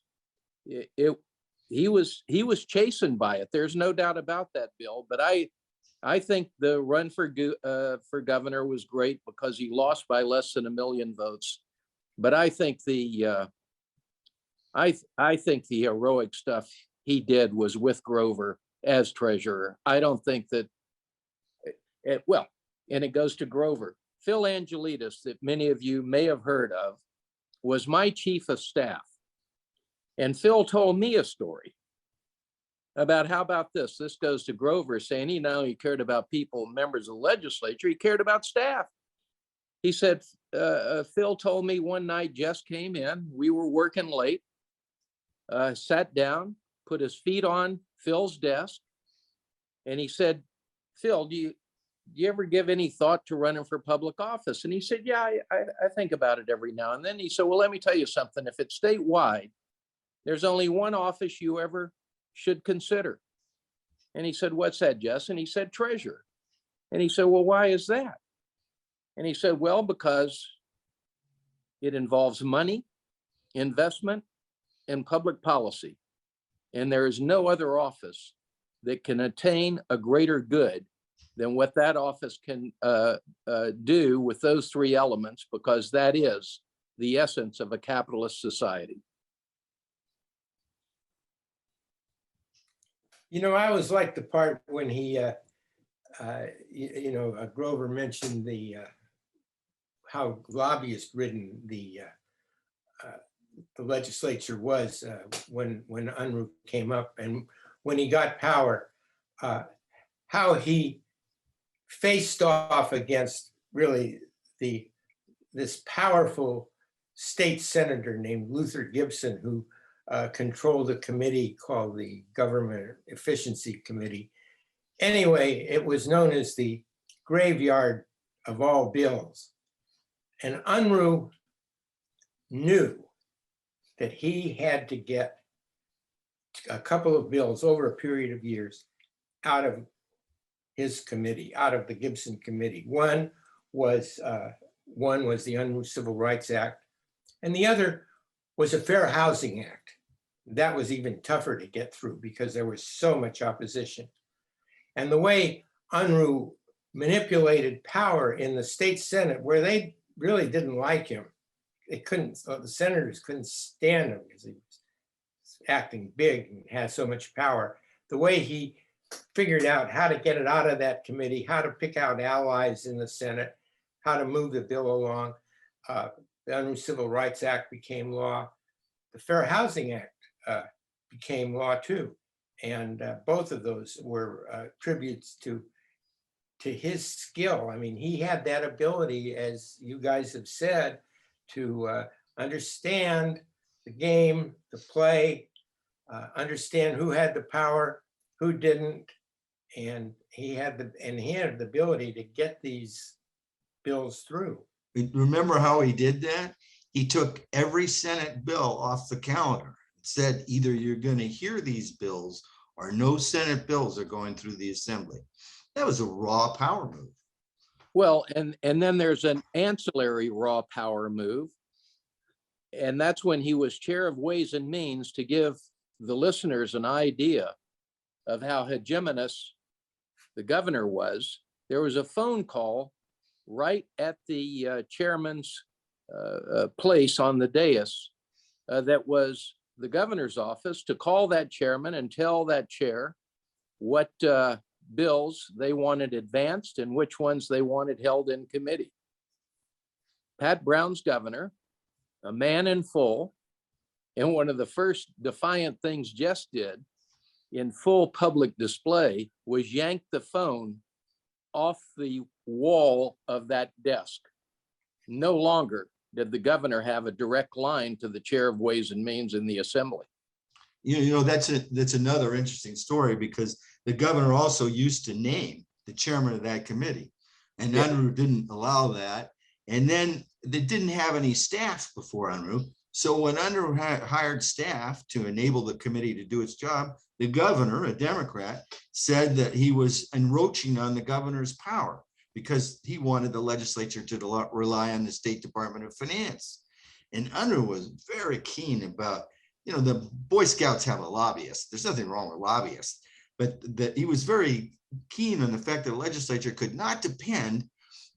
chastened by it. There's no doubt about that, Bill. But I think the run for governor was great because he lost by less than 1 million votes. But I think the heroic stuff he did was with Grover as treasurer. I don't think that. And it goes to Grover. Phil Angelides, that many of you may have heard of, was my chief of staff. And Phil told me a story about how about this? This goes to Grover, saying he not only cared about people, members of the legislature, he cared about staff. He said, Phil told me one night Jess came in, we were working late, sat down, put his feet on Phil's desk, and he said, Phil, do you ever give any thought to running for public office? And he said, yeah, I think about it every now and then. He said, well, let me tell you something. If it's statewide, there's only one office you ever should consider. And he said, what's that, Jess? And he said, treasurer. And he said, well, why is that? And he said, well, because it involves money, investment, and public policy. And there is no other office that can attain a greater good than what that office can do with those three elements, because that is the essence of a capitalist society. You know, I always liked the part when he, Grover mentioned how lobbyist ridden the legislature was when Unruh came up, and when he got power, how he faced off against really this powerful state senator named Luther Gibson, who controlled a committee called the Government Efficiency Committee. Anyway, it was known as the graveyard of all bills. And Unruh knew that he had to get a couple of bills over a period of years out of his committee, out of the Gibson committee. One was the Unruh Civil Rights Act, and the other was a Fair Housing Act. That was even tougher to get through because there was so much opposition. And the way Unruh manipulated power in the state Senate, where they really didn't like him, the senators couldn't stand him because he was acting big and had so much power. The way he figured out how to get it out of that committee, how to pick out allies in the Senate, how to move the bill along. The Unruh Civil Rights Act became law. The Fair Housing Act became law too. And both of those were tributes to his skill. I mean, he had that ability, as you guys have said, to understand the game, the play, understand who had the power, who didn't, and he had the ability to get these bills through. Remember how he did that? He took every Senate bill off the calendar. Said either you're going to hear these bills or no Senate bills are going through the assembly. That was a raw power move. Well, and then there's an ancillary raw power move. And that's when he was chair of Ways and Means, to give the listeners an idea of how hegemonous the governor was. There was a phone call right at the chairman's place on the dais that was the governor's office to call that chairman and tell that chair what bills they wanted advanced and which ones they wanted held in committee. Pat Brown's governor, a man in full, and one of the first defiant things Jess did in full public display was yank the phone off the wall of that desk. No longer did the governor have a direct line to the chair of Ways and Means in the assembly. You know, that's another interesting story, because the governor also used to name the chairman of that committee, and Unruh didn't allow that. And then they didn't have any staff before Unruh. So when Unruh hired staff to enable the committee to do its job, the governor, a Democrat, said that he was encroaching on the governor's power because he wanted the legislature to rely on the State Department of Finance. And Unruh was very keen about, you know, the Boy Scouts have a lobbyist. There's nothing wrong with lobbyists, but that he was very keen on the fact that the legislature could not depend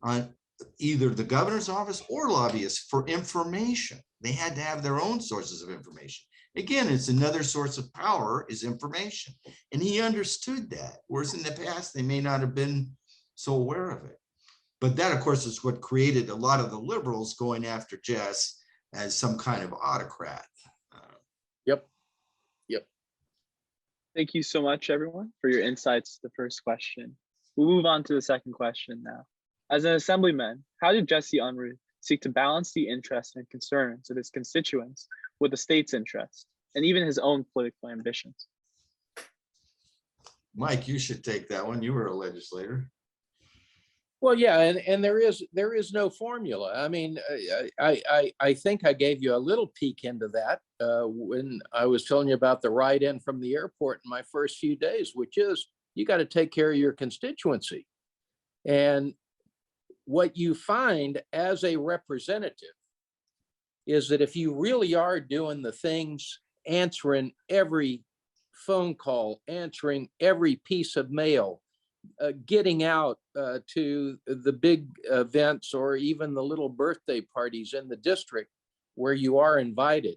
on either the governor's office or lobbyists for information. They had to have their own sources of information. Again, it's another source of power is information. And he understood that, whereas in the past, they may not have been so aware of it. But that, of course, is what created a lot of the liberals going after Jess as some kind of autocrat. Yep. Thank you so much, everyone, for your insights to the first question. We'll move on to the second question now. As an assemblyman, how did Jesse Unruh seek to balance the interests and concerns of his constituents with the state's interests and even his own political ambitions? Mike, you should take that one. You were a legislator. Well, yeah, and there is no formula. I mean, I think I gave you a little peek into that when I was telling you about the ride in from the airport in my first few days, which is you got to take care of your constituency. And what you find as a representative is that if you really are doing the things, answering every phone call, answering every piece of mail, getting out to the big events or even the little birthday parties in the district where you are invited.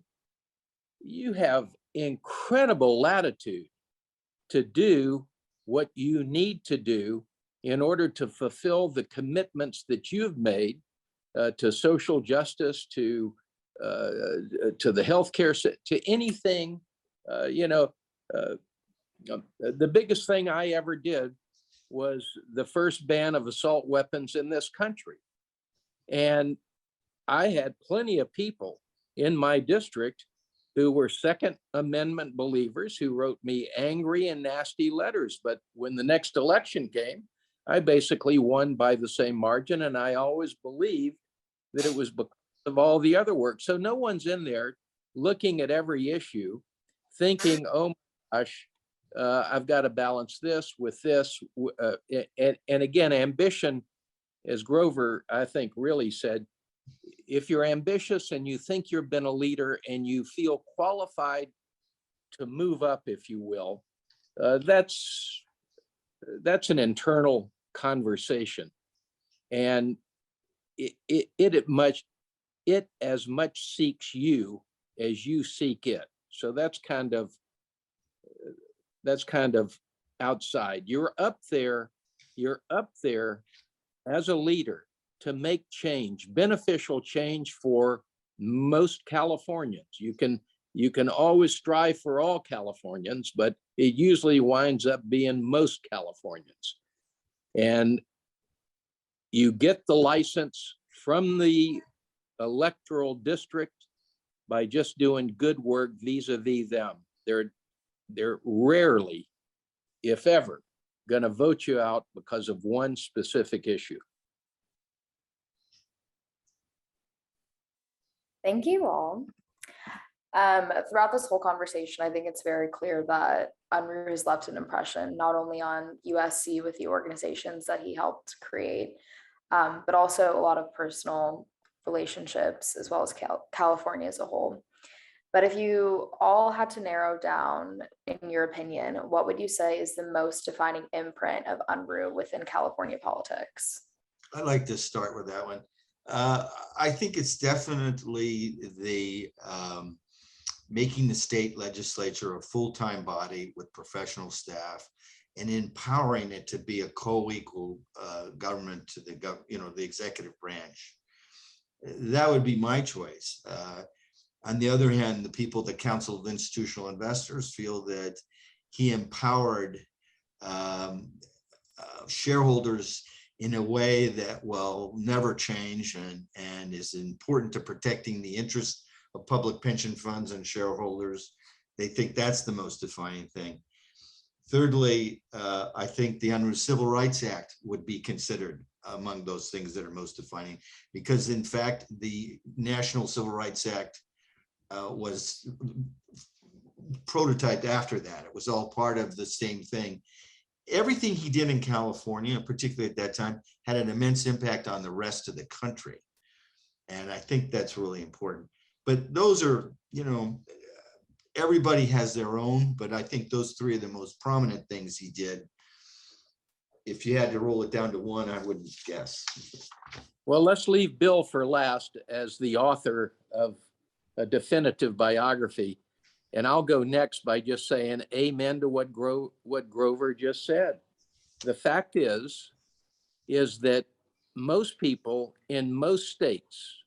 You have incredible latitude to do what you need to do in order to fulfill the commitments that you've made to social justice, to the healthcare, to anything. The biggest thing I ever did was the first ban of assault weapons in this country. And I had plenty of people in my district who were Second Amendment believers who wrote me angry and nasty letters. But when the next election came, I basically won by the same margin. And I always believed that it was because of all the other work. So no one's in there looking at every issue thinking, oh my gosh, I've got to balance this with this. And again, ambition, as Grover, I think, really said, if you're ambitious and you think you've been a leader and you feel qualified to move up, if you will, that's an internal conversation. And it as much seeks you as you seek it. So that's kind of outside. You're up there as a leader to make change, beneficial change for most Californians. You can always strive for all Californians, but it usually winds up being most Californians. And you get the license from the electoral district by just doing good work vis-a-vis them. They're rarely, if ever, going to vote you out because of one specific issue. Thank you all. Throughout this whole conversation, I think it's very clear that Unruh has left an impression, not only on USC with the organizations that he helped create, but also a lot of personal relationships, as well as California as a whole. But if you all had to narrow down, in your opinion, what would you say is the most defining imprint of Unruh within California politics? I'd like to start with that one. I think it's definitely the making the state legislature a full-time body with professional staff and empowering it to be a co-equal government to the executive branch. That would be my choice. On the other hand, the people at the Council of Institutional Investors feel that he empowered shareholders in a way that will never change and is important to protecting the interests of public pension funds and shareholders. They think that's the most defining thing. Thirdly, I think the Unruh Civil Rights Act would be considered among those things that are most defining, because in fact, the National Civil Rights Act was prototyped after that. It was all part of the same thing. Everything he did in California, particularly at that time, had an immense impact on the rest of the country. And I think that's really important. But those are, everybody has their own, but I think those three are the most prominent things he did. If you had to roll it down to one, I wouldn't guess. Well, let's leave Bill for last as the author of a definitive biography. And I'll go next by just saying amen to what Grover just said. The fact is that most people in most states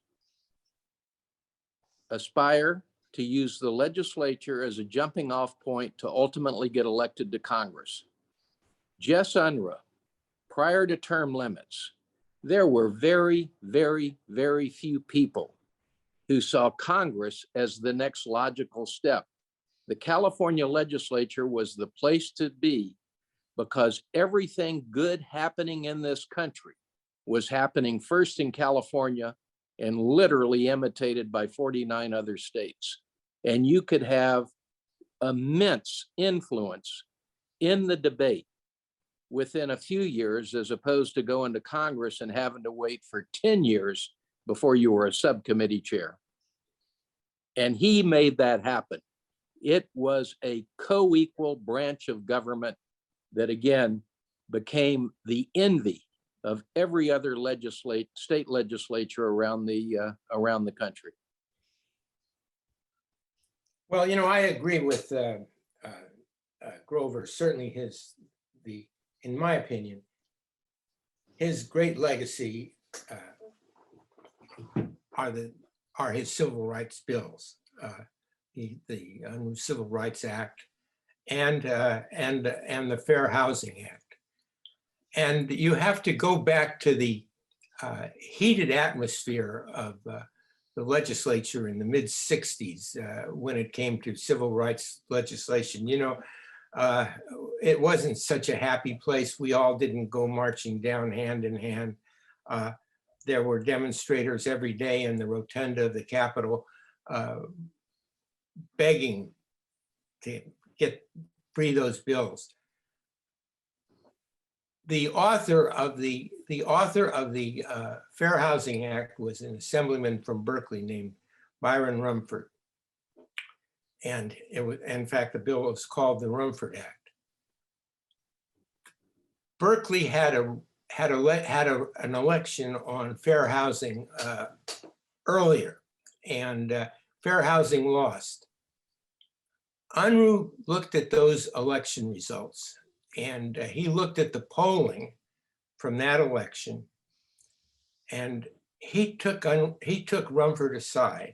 aspire to use the legislature as a jumping off point to ultimately get elected to Congress. Jess Unruh, prior to term limits, there were very, very, very few people who saw Congress as the next logical step. The California legislature was the place to be because everything good happening in this country was happening first in California and literally imitated by 49 other states. And you could have immense influence in the debate within a few years, as opposed to going to Congress and having to wait for 10 years before you were a subcommittee chair. And he made that happen. It was a co-equal branch of government that again became the envy of every other state legislature around the country. Well, you know, I agree with Grover. Certainly in my opinion, his great legacy are his civil rights bills, the Unruh Civil Rights Act and the Fair Housing Act. And you have to go back to the heated atmosphere of the legislature in the mid-60s when it came to civil rights legislation. You know, it wasn't such a happy place. We all didn't go marching down hand in hand. There were demonstrators every day in the rotunda of the Capitol begging to free those bills. The author of the Fair Housing Act was an assemblyman from Berkeley named Byron Rumford. And it was, in fact, the bill was called the Rumford Act. Berkeley had an election on fair housing earlier, and fair housing lost. Unruh looked at those election results, and he looked at the polling from that election, and he took Rumford aside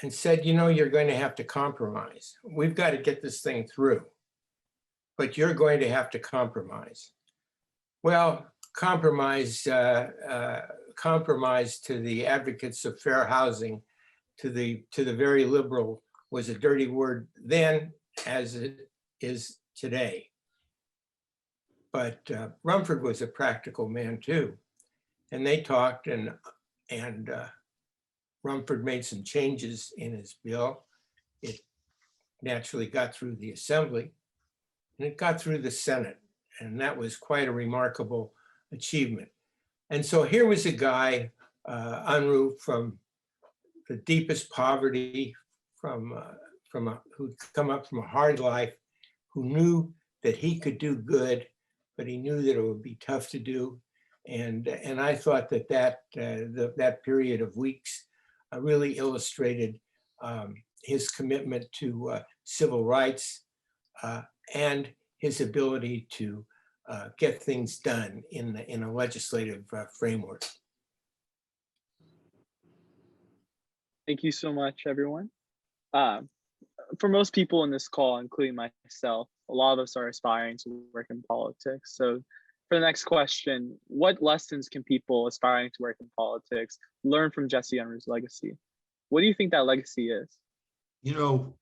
and said, you know, you're going to have to compromise. We've got to get this thing through, but you're going to have to compromise. Well, compromise to the advocates of fair housing, to the very liberal, was a dirty word then as it is today. But Rumford was a practical man too. And they talked, and Rumford made some changes in his bill. It naturally got through the Assembly, and it got through the Senate. And that was quite a remarkable achievement. And so here was a guy, Unruh, from the deepest poverty, who'd come up from a hard life, who knew that he could do good, but he knew that it would be tough to do. And I thought that period of weeks really illustrated his commitment to civil rights and his ability to get things done in a legislative framework. Thank you so much, everyone. For most people in this call, including myself, a lot of us are aspiring to work in politics. So for the next question, what lessons can people aspiring to work in politics learn from Jesse Unruh's legacy? What do you think that legacy is? You know,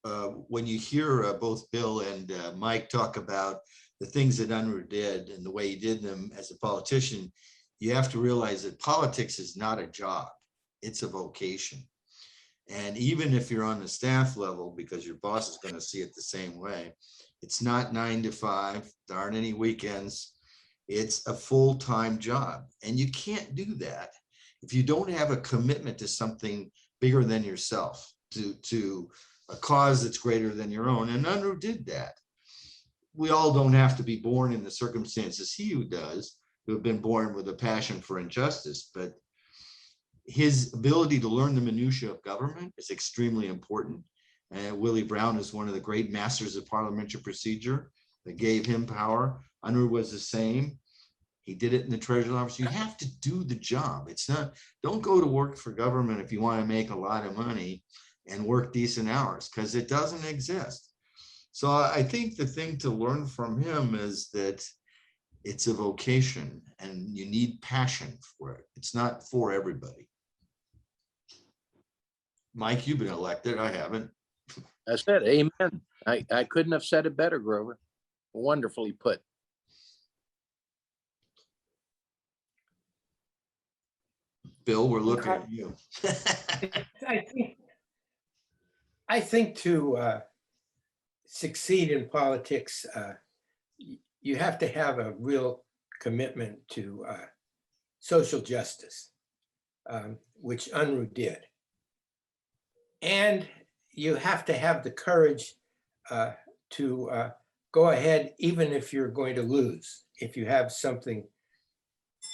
when you hear both Bill and Mike talk about the things that Unruh did and the way he did them as a politician, you have to realize that politics is not a job, it's a vocation. And even if you're on the staff level, because your boss is going to see it the same way, it's not 9 to 5, there aren't any weekends. It's a full-time job. And you can't do that if you don't have a commitment to something bigger than yourself, to a cause that's greater than your own. And Unruh did that. We all don't have to be born in the circumstances he does, who have been born with a passion for injustice, but his ability to learn the minutiae of government is extremely important. Willie Brown is one of the great masters of parliamentary procedure that gave him power. Unruh was the same. He did it in the Treasurer's office. You have to do the job. It's not, don't go to work for government if you want to make a lot of money and work decent hours, because it doesn't exist. So I think the thing to learn from him is that it's a vocation and you need passion for it. It's not for everybody. Mike, you've been elected. I haven't. I said, amen. I couldn't have said it better, Grover. Wonderfully put. Bill, we're looking at you. I think to succeed in politics, you have to have a real commitment to social justice, which Unruh did. And you have to have the courage to go ahead, even if you're going to lose, if you have something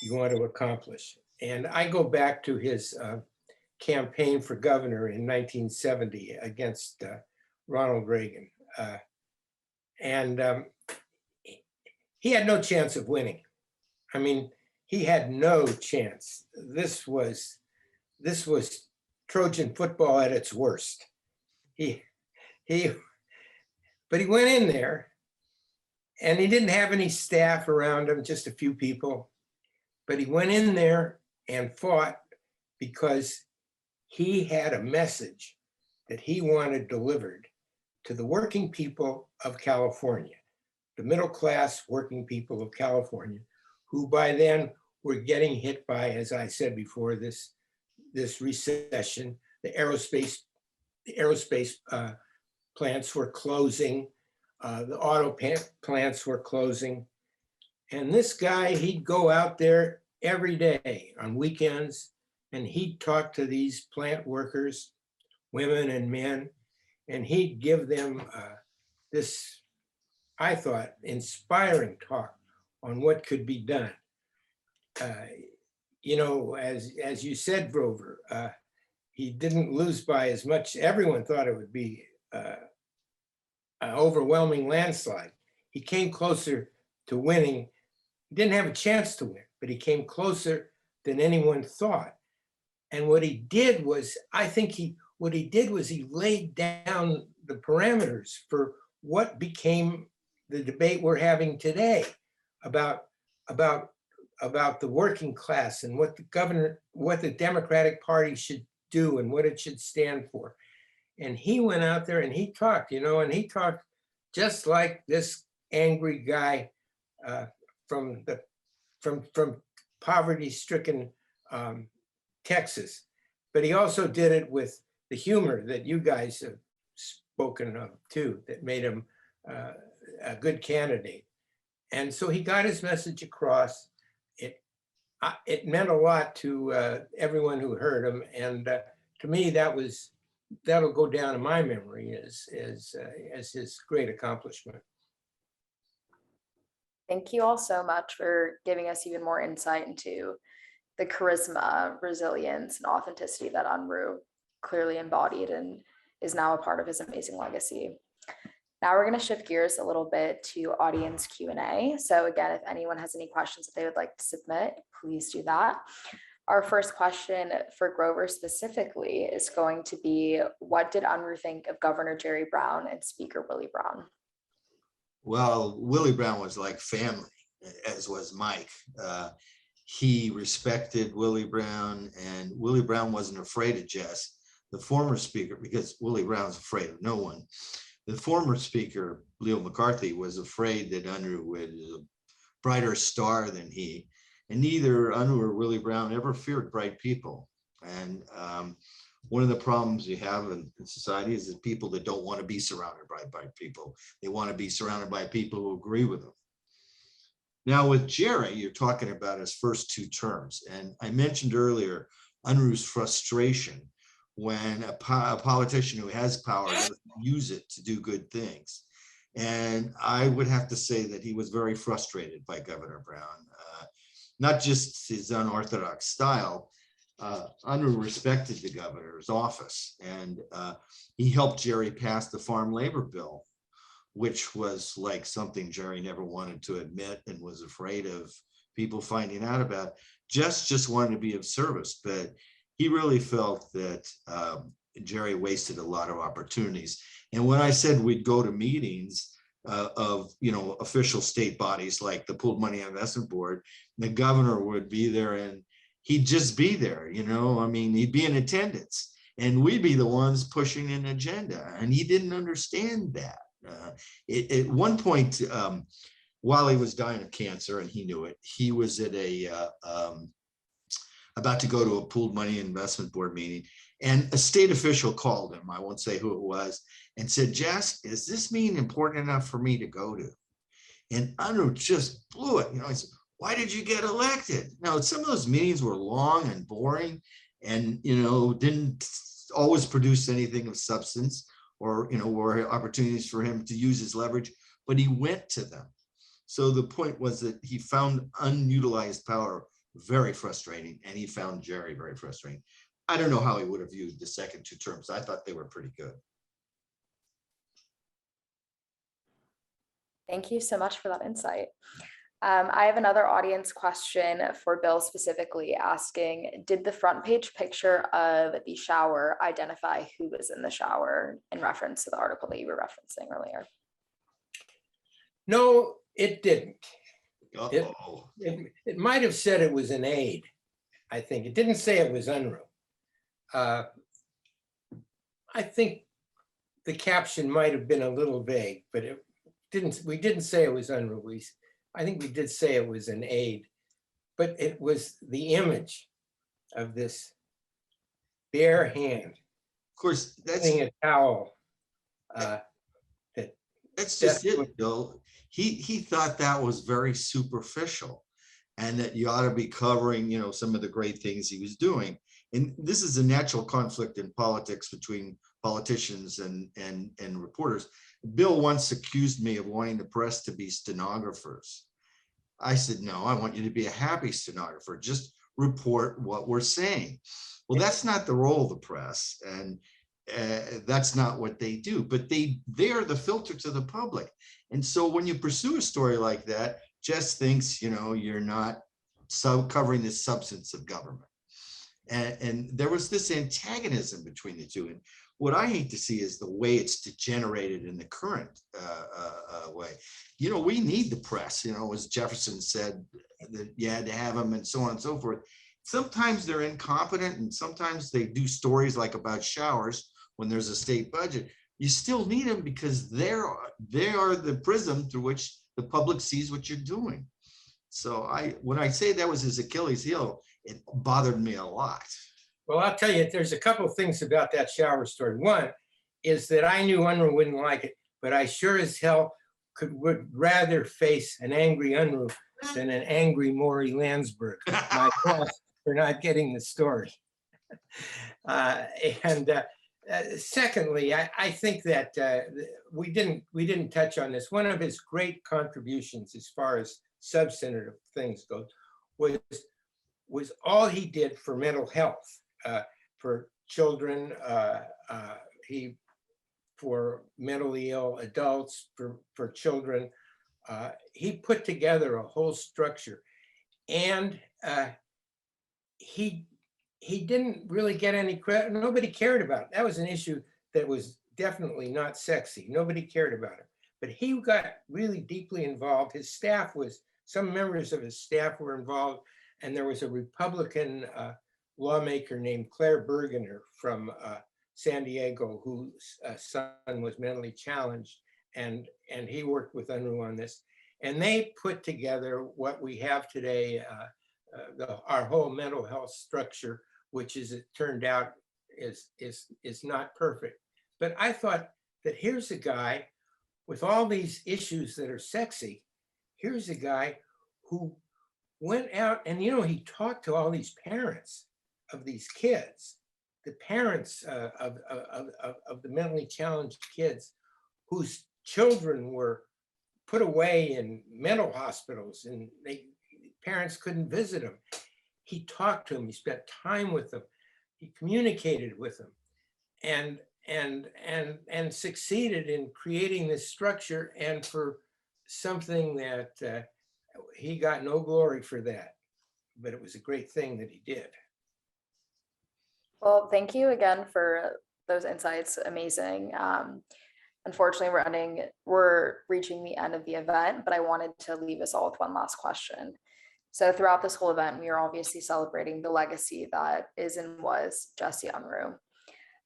you want to accomplish. And I go back to his campaign for governor in 1970 against Ronald Reagan. And he had no chance of winning. I mean, he had no chance. This was Trojan football at its worst. But he went in there, and he didn't have any staff around him, just a few people. But he went in there and fought because he had a message that he wanted delivered to the working people of California, the middle class working people of California, who by then were getting hit by, as I said before, this recession. The aerospace plants were closing, the auto plants were closing. And this guy, he'd go out there every day on weekends, and he'd talk to these plant workers, women and men, and he'd give them this, I thought, inspiring talk on what could be done. You know, as you said, Grover, he didn't lose by as much. Everyone thought it would be an overwhelming landslide. He came closer to winning. He didn't have a chance to win, but he came closer than anyone thought. And what he did was, he laid down the parameters for what became the debate we're having today about the working class and what the Democratic Party should do and what it should stand for. And he went out there and he talked, and he talked just like this angry guy from poverty-stricken Texas. But he also did it with the humor that you guys have spoken of too, that made him a good candidate. And so he got his message across. It meant a lot to everyone who heard him. And to me, that'll go down in my memory as his great accomplishment. Thank you all so much for giving us even more insight into the charisma, resilience, and authenticity that Unruh clearly embodied and is now a part of his amazing legacy. Now we're going to shift gears a little bit to audience Q&A. So again, if anyone has any questions that they would like to submit, please do that. Our first question for Grover specifically is going to be, what did Unruh think of Governor Jerry Brown and Speaker Willie Brown? Well, Willie Brown was like family, as was Mike. He respected Willie Brown, and Willie Brown wasn't afraid of Jess, the former speaker, because Willie Brown's afraid of no one. The former speaker, Leo McCarthy, was afraid that Unruh was a brighter star than he. And neither Unruh or Willie Brown ever feared bright people. And one of the problems you have in society is that people that don't want to be surrounded by bright people. They want to be surrounded by people who agree with them. Now with Jerry, you're talking about his first 2 terms. And I mentioned earlier Unruh's frustration when a politician who has power doesn't use it to do good things. And I would have to say that he was very frustrated by Governor Brown. Not just his unorthodox style, Unruh respected the governor's office, and he helped Jerry pass the farm labor bill, which was like something Jerry never wanted to admit and was afraid of people finding out about. Just wanted to be of service, but he really felt that Jerry wasted a lot of opportunities. And when I said we'd go to meetings of official state bodies like the Pooled Money Investment Board, the governor would be there and he'd just be there, I mean, he'd be in attendance and we'd be the ones pushing an agenda. And he didn't understand that. At one point, while he was dying of cancer and he knew it, he was at about to go to a Pooled Money Investment Board meeting, and a state official called him, I won't say who it was, and said, "Jess, is this meeting important enough for me to go to?" And Unruh just blew it. He said, "Why did you get elected?" Now, some of those meetings were long and boring and, didn't always produce anything of substance. or, were opportunities for him to use his leverage, but he went to them. So the point was that he found unutilized power very frustrating, and he found Jerry very frustrating. I don't know how he would have viewed the second 2 terms. I thought they were pretty good. Thank you so much for that insight. I have another audience question for Bill specifically asking, did the front page picture of the shower identify who was in the shower in reference to the article that you were referencing earlier? No, it didn't. Uh-oh. It might have said it was an aide. I think it didn't say it was Unruh. I think the caption might have been a little vague, but we didn't say it was Unruh. I think we did say it was an aide, but it was the image of this bare hand. Of course, that's a towel. That's just it, Bill. He thought that was very superficial, and that you ought to be covering, some of the great things he was doing. And this is a natural conflict in politics between politicians and reporters. Bill once accused me of wanting the press to be stenographers. I said, no, I want you to be a happy stenographer. Just report what we're saying. Well, that's not the role of the press, and that's not what they do, but they are the filter to the public. And so when you pursue a story like that, Jess thinks, you're not covering the substance of government. And there was this antagonism between the two. And what I hate to see is the way it's degenerated in the current way. We need the press, as Jefferson said, that you had to have them and so on and so forth. Sometimes they're incompetent, and sometimes they do stories like about showers when there's a state budget. You still need them because they are the prism through which the public sees what you're doing. So when I say that was his Achilles heel, it bothered me a lot. Well, I'll tell you, there's a couple of things about that shower story. One is that I knew Unruh wouldn't like it, but I sure as hell would rather face an angry Unruh than an angry Maury Landsberg, my boss, for not getting the story. Secondly, I think that we didn't touch on this. One of his great contributions, as far as substantive things go, was all he did for mental health, for children, for mentally ill adults, for children. He put together a whole structure, and he didn't really get any credit. Nobody cared about it. That was an issue that was definitely not sexy. Nobody cared about it. But he got really deeply involved. His staff some members of his staff were involved, and there was a Republican lawmaker named Claire Bergener from San Diego, whose son was mentally challenged, and he worked with Unruh on this. And they put together what we have today, our whole mental health structure, which, as it turned out, is not perfect. But I thought that here's a guy with all these issues that are sexy. Here's a guy who went out and, he talked to all these parents of these kids, the parents of the mentally challenged kids whose children were put away in mental hospitals, and parents couldn't visit them. He talked to them, he spent time with them, he communicated with them, and succeeded in creating this structure, and for something that he got no glory for that, but it was a great thing that he did. Well, thank you again for those insights. Amazing. Unfortunately, we're reaching the end of the event, but I wanted to leave us all with one last question. So throughout this whole event, we are obviously celebrating the legacy that is and was Jesse Unruh.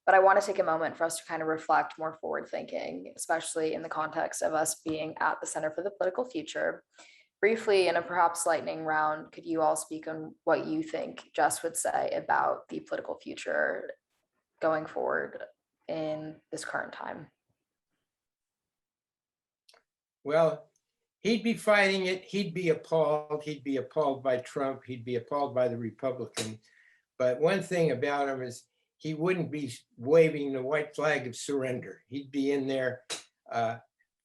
But I want to take a moment for us to kind of reflect more forward thinking, especially in the context of us being at the Center for the Political Future. Briefly, in a perhaps lightning round, could you all speak on what you think Jess would say about the political future going forward in this current time? Well, he'd be fighting it. He'd be appalled. He'd be appalled by Trump. He'd be appalled by the Republicans. But one thing about him is he wouldn't be waving the white flag of surrender. He'd be in there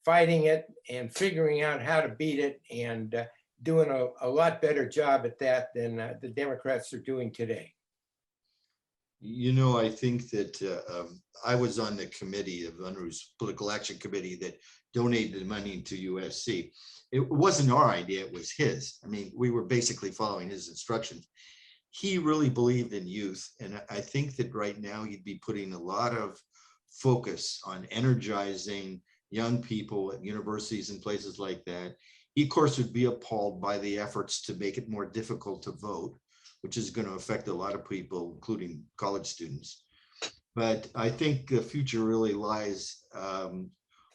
fighting it and figuring out how to beat it, and doing a lot better job at that than the Democrats are doing today. You know, I think that I was on the committee of Unruh's Political Action Committee that donated money to USC. It wasn't our idea, it was his. I mean, we were basically following his instructions. He really believed in youth. And I think that right now he'd be putting a lot of focus on energizing young people at universities and places like that. He, of course, would be appalled by the efforts to make it more difficult to vote, which is going to affect a lot of people, including college students. But I think the future really lies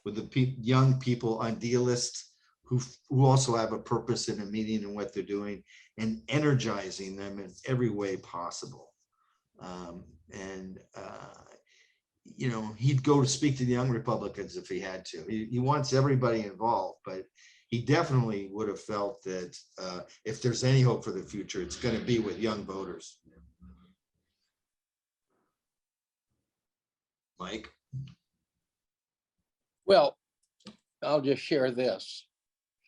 with the young people, idealists, who also have a purpose in a meeting and what they're doing, and energizing them in every way possible. You know, he'd go to speak to the young Republicans if he had to. He wants everybody involved, but he definitely would have felt that if there's any hope for the future, it's going to be with young voters. Mike? Well, I'll just share this.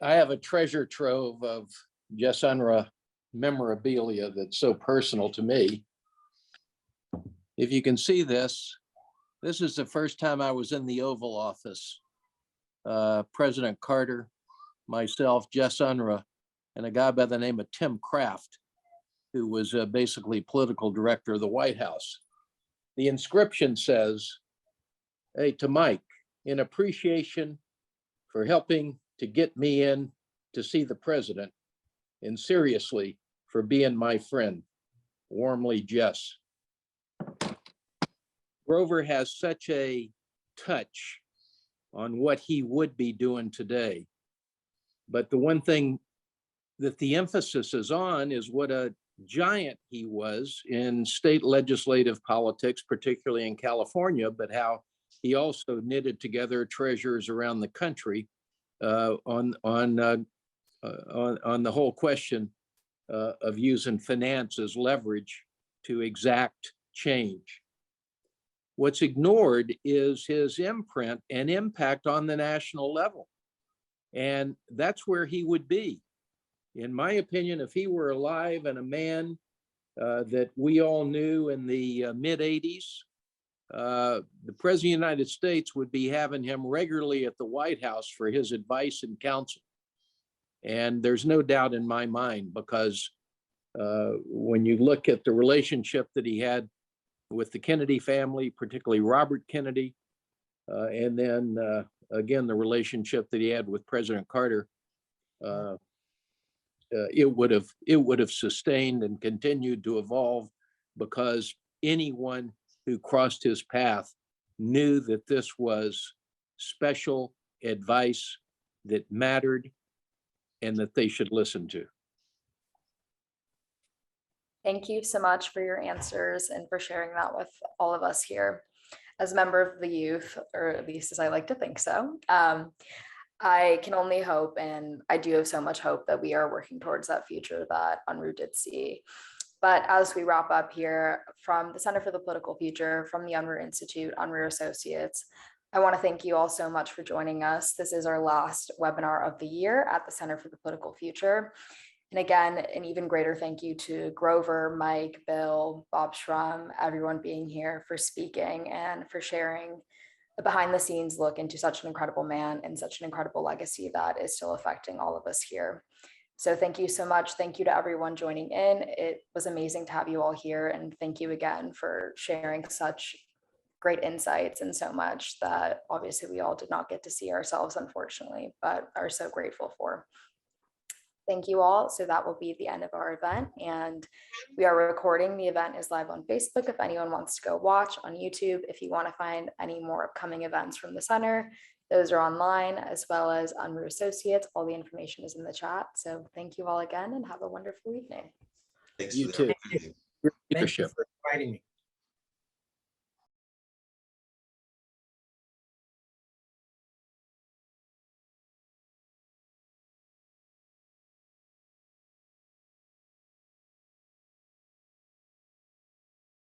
I have a treasure trove of Jess Unruh memorabilia that's so personal to me. If you can see this, this is the first time I was in the Oval Office. President Carter, myself, Jess Unruh, and a guy by the name of Tim Kraft, who was basically political director of the White House. The inscription says, "Hey, to Mike, in appreciation for helping to get me in to see the president, and seriously for being my friend. Warmly, Jess." Grover has such a touch on what he would be doing today. But the one thing that the emphasis is on is what a giant he was in state legislative politics, particularly in California, but how he also knitted together treasurers around the country on the whole question of using finance as leverage to exact change. What's ignored is his imprint and impact on the national level. And that's where he would be. In my opinion, if he were alive and a man that we all knew in the mid-'80s, the President of the United States would be having him regularly at the White House for his advice and counsel. And there's no doubt in my mind, because when you look at the relationship that he had with the Kennedy family, particularly Robert Kennedy, and then again, the relationship that he had with President Carter, it would have sustained and continued to evolve, because anyone who crossed his path knew that this was special advice that mattered and that they should listen to. Thank you so much for your answers and for sharing that with all of us here. As a member of the youth, or at least as I like to think so, I can only hope, and I do have so much hope, that we are working towards that future that Unruh did see. But as we wrap up here, from the Center for the Political Future, from the Unruh Institute, Unruh Associates, I want to thank you all so much for joining us. This is our last webinar of the year at the Center for the Political Future. And again, an even greater thank you to Grover, Mike, Bill, Bob Schrum, everyone being here, for speaking and for sharing a behind the scenes look into such an incredible man and such an incredible legacy that is still affecting all of us here. So thank you so much. Thank you to everyone joining in. It was amazing to have you all here. And thank you again for sharing such great insights and so much that obviously we all did not get to see ourselves, unfortunately, but are so grateful for. Thank you all. So that will be the end of our event, and we are recording. The event is live on Facebook if anyone wants to go watch, on YouTube if you want to find any more upcoming events from the center. Those are online, as well as Unruh Associates. All the information is in the chat. So thank you all again and have a wonderful evening. Thanks You for too. that. Thank you for inviting me.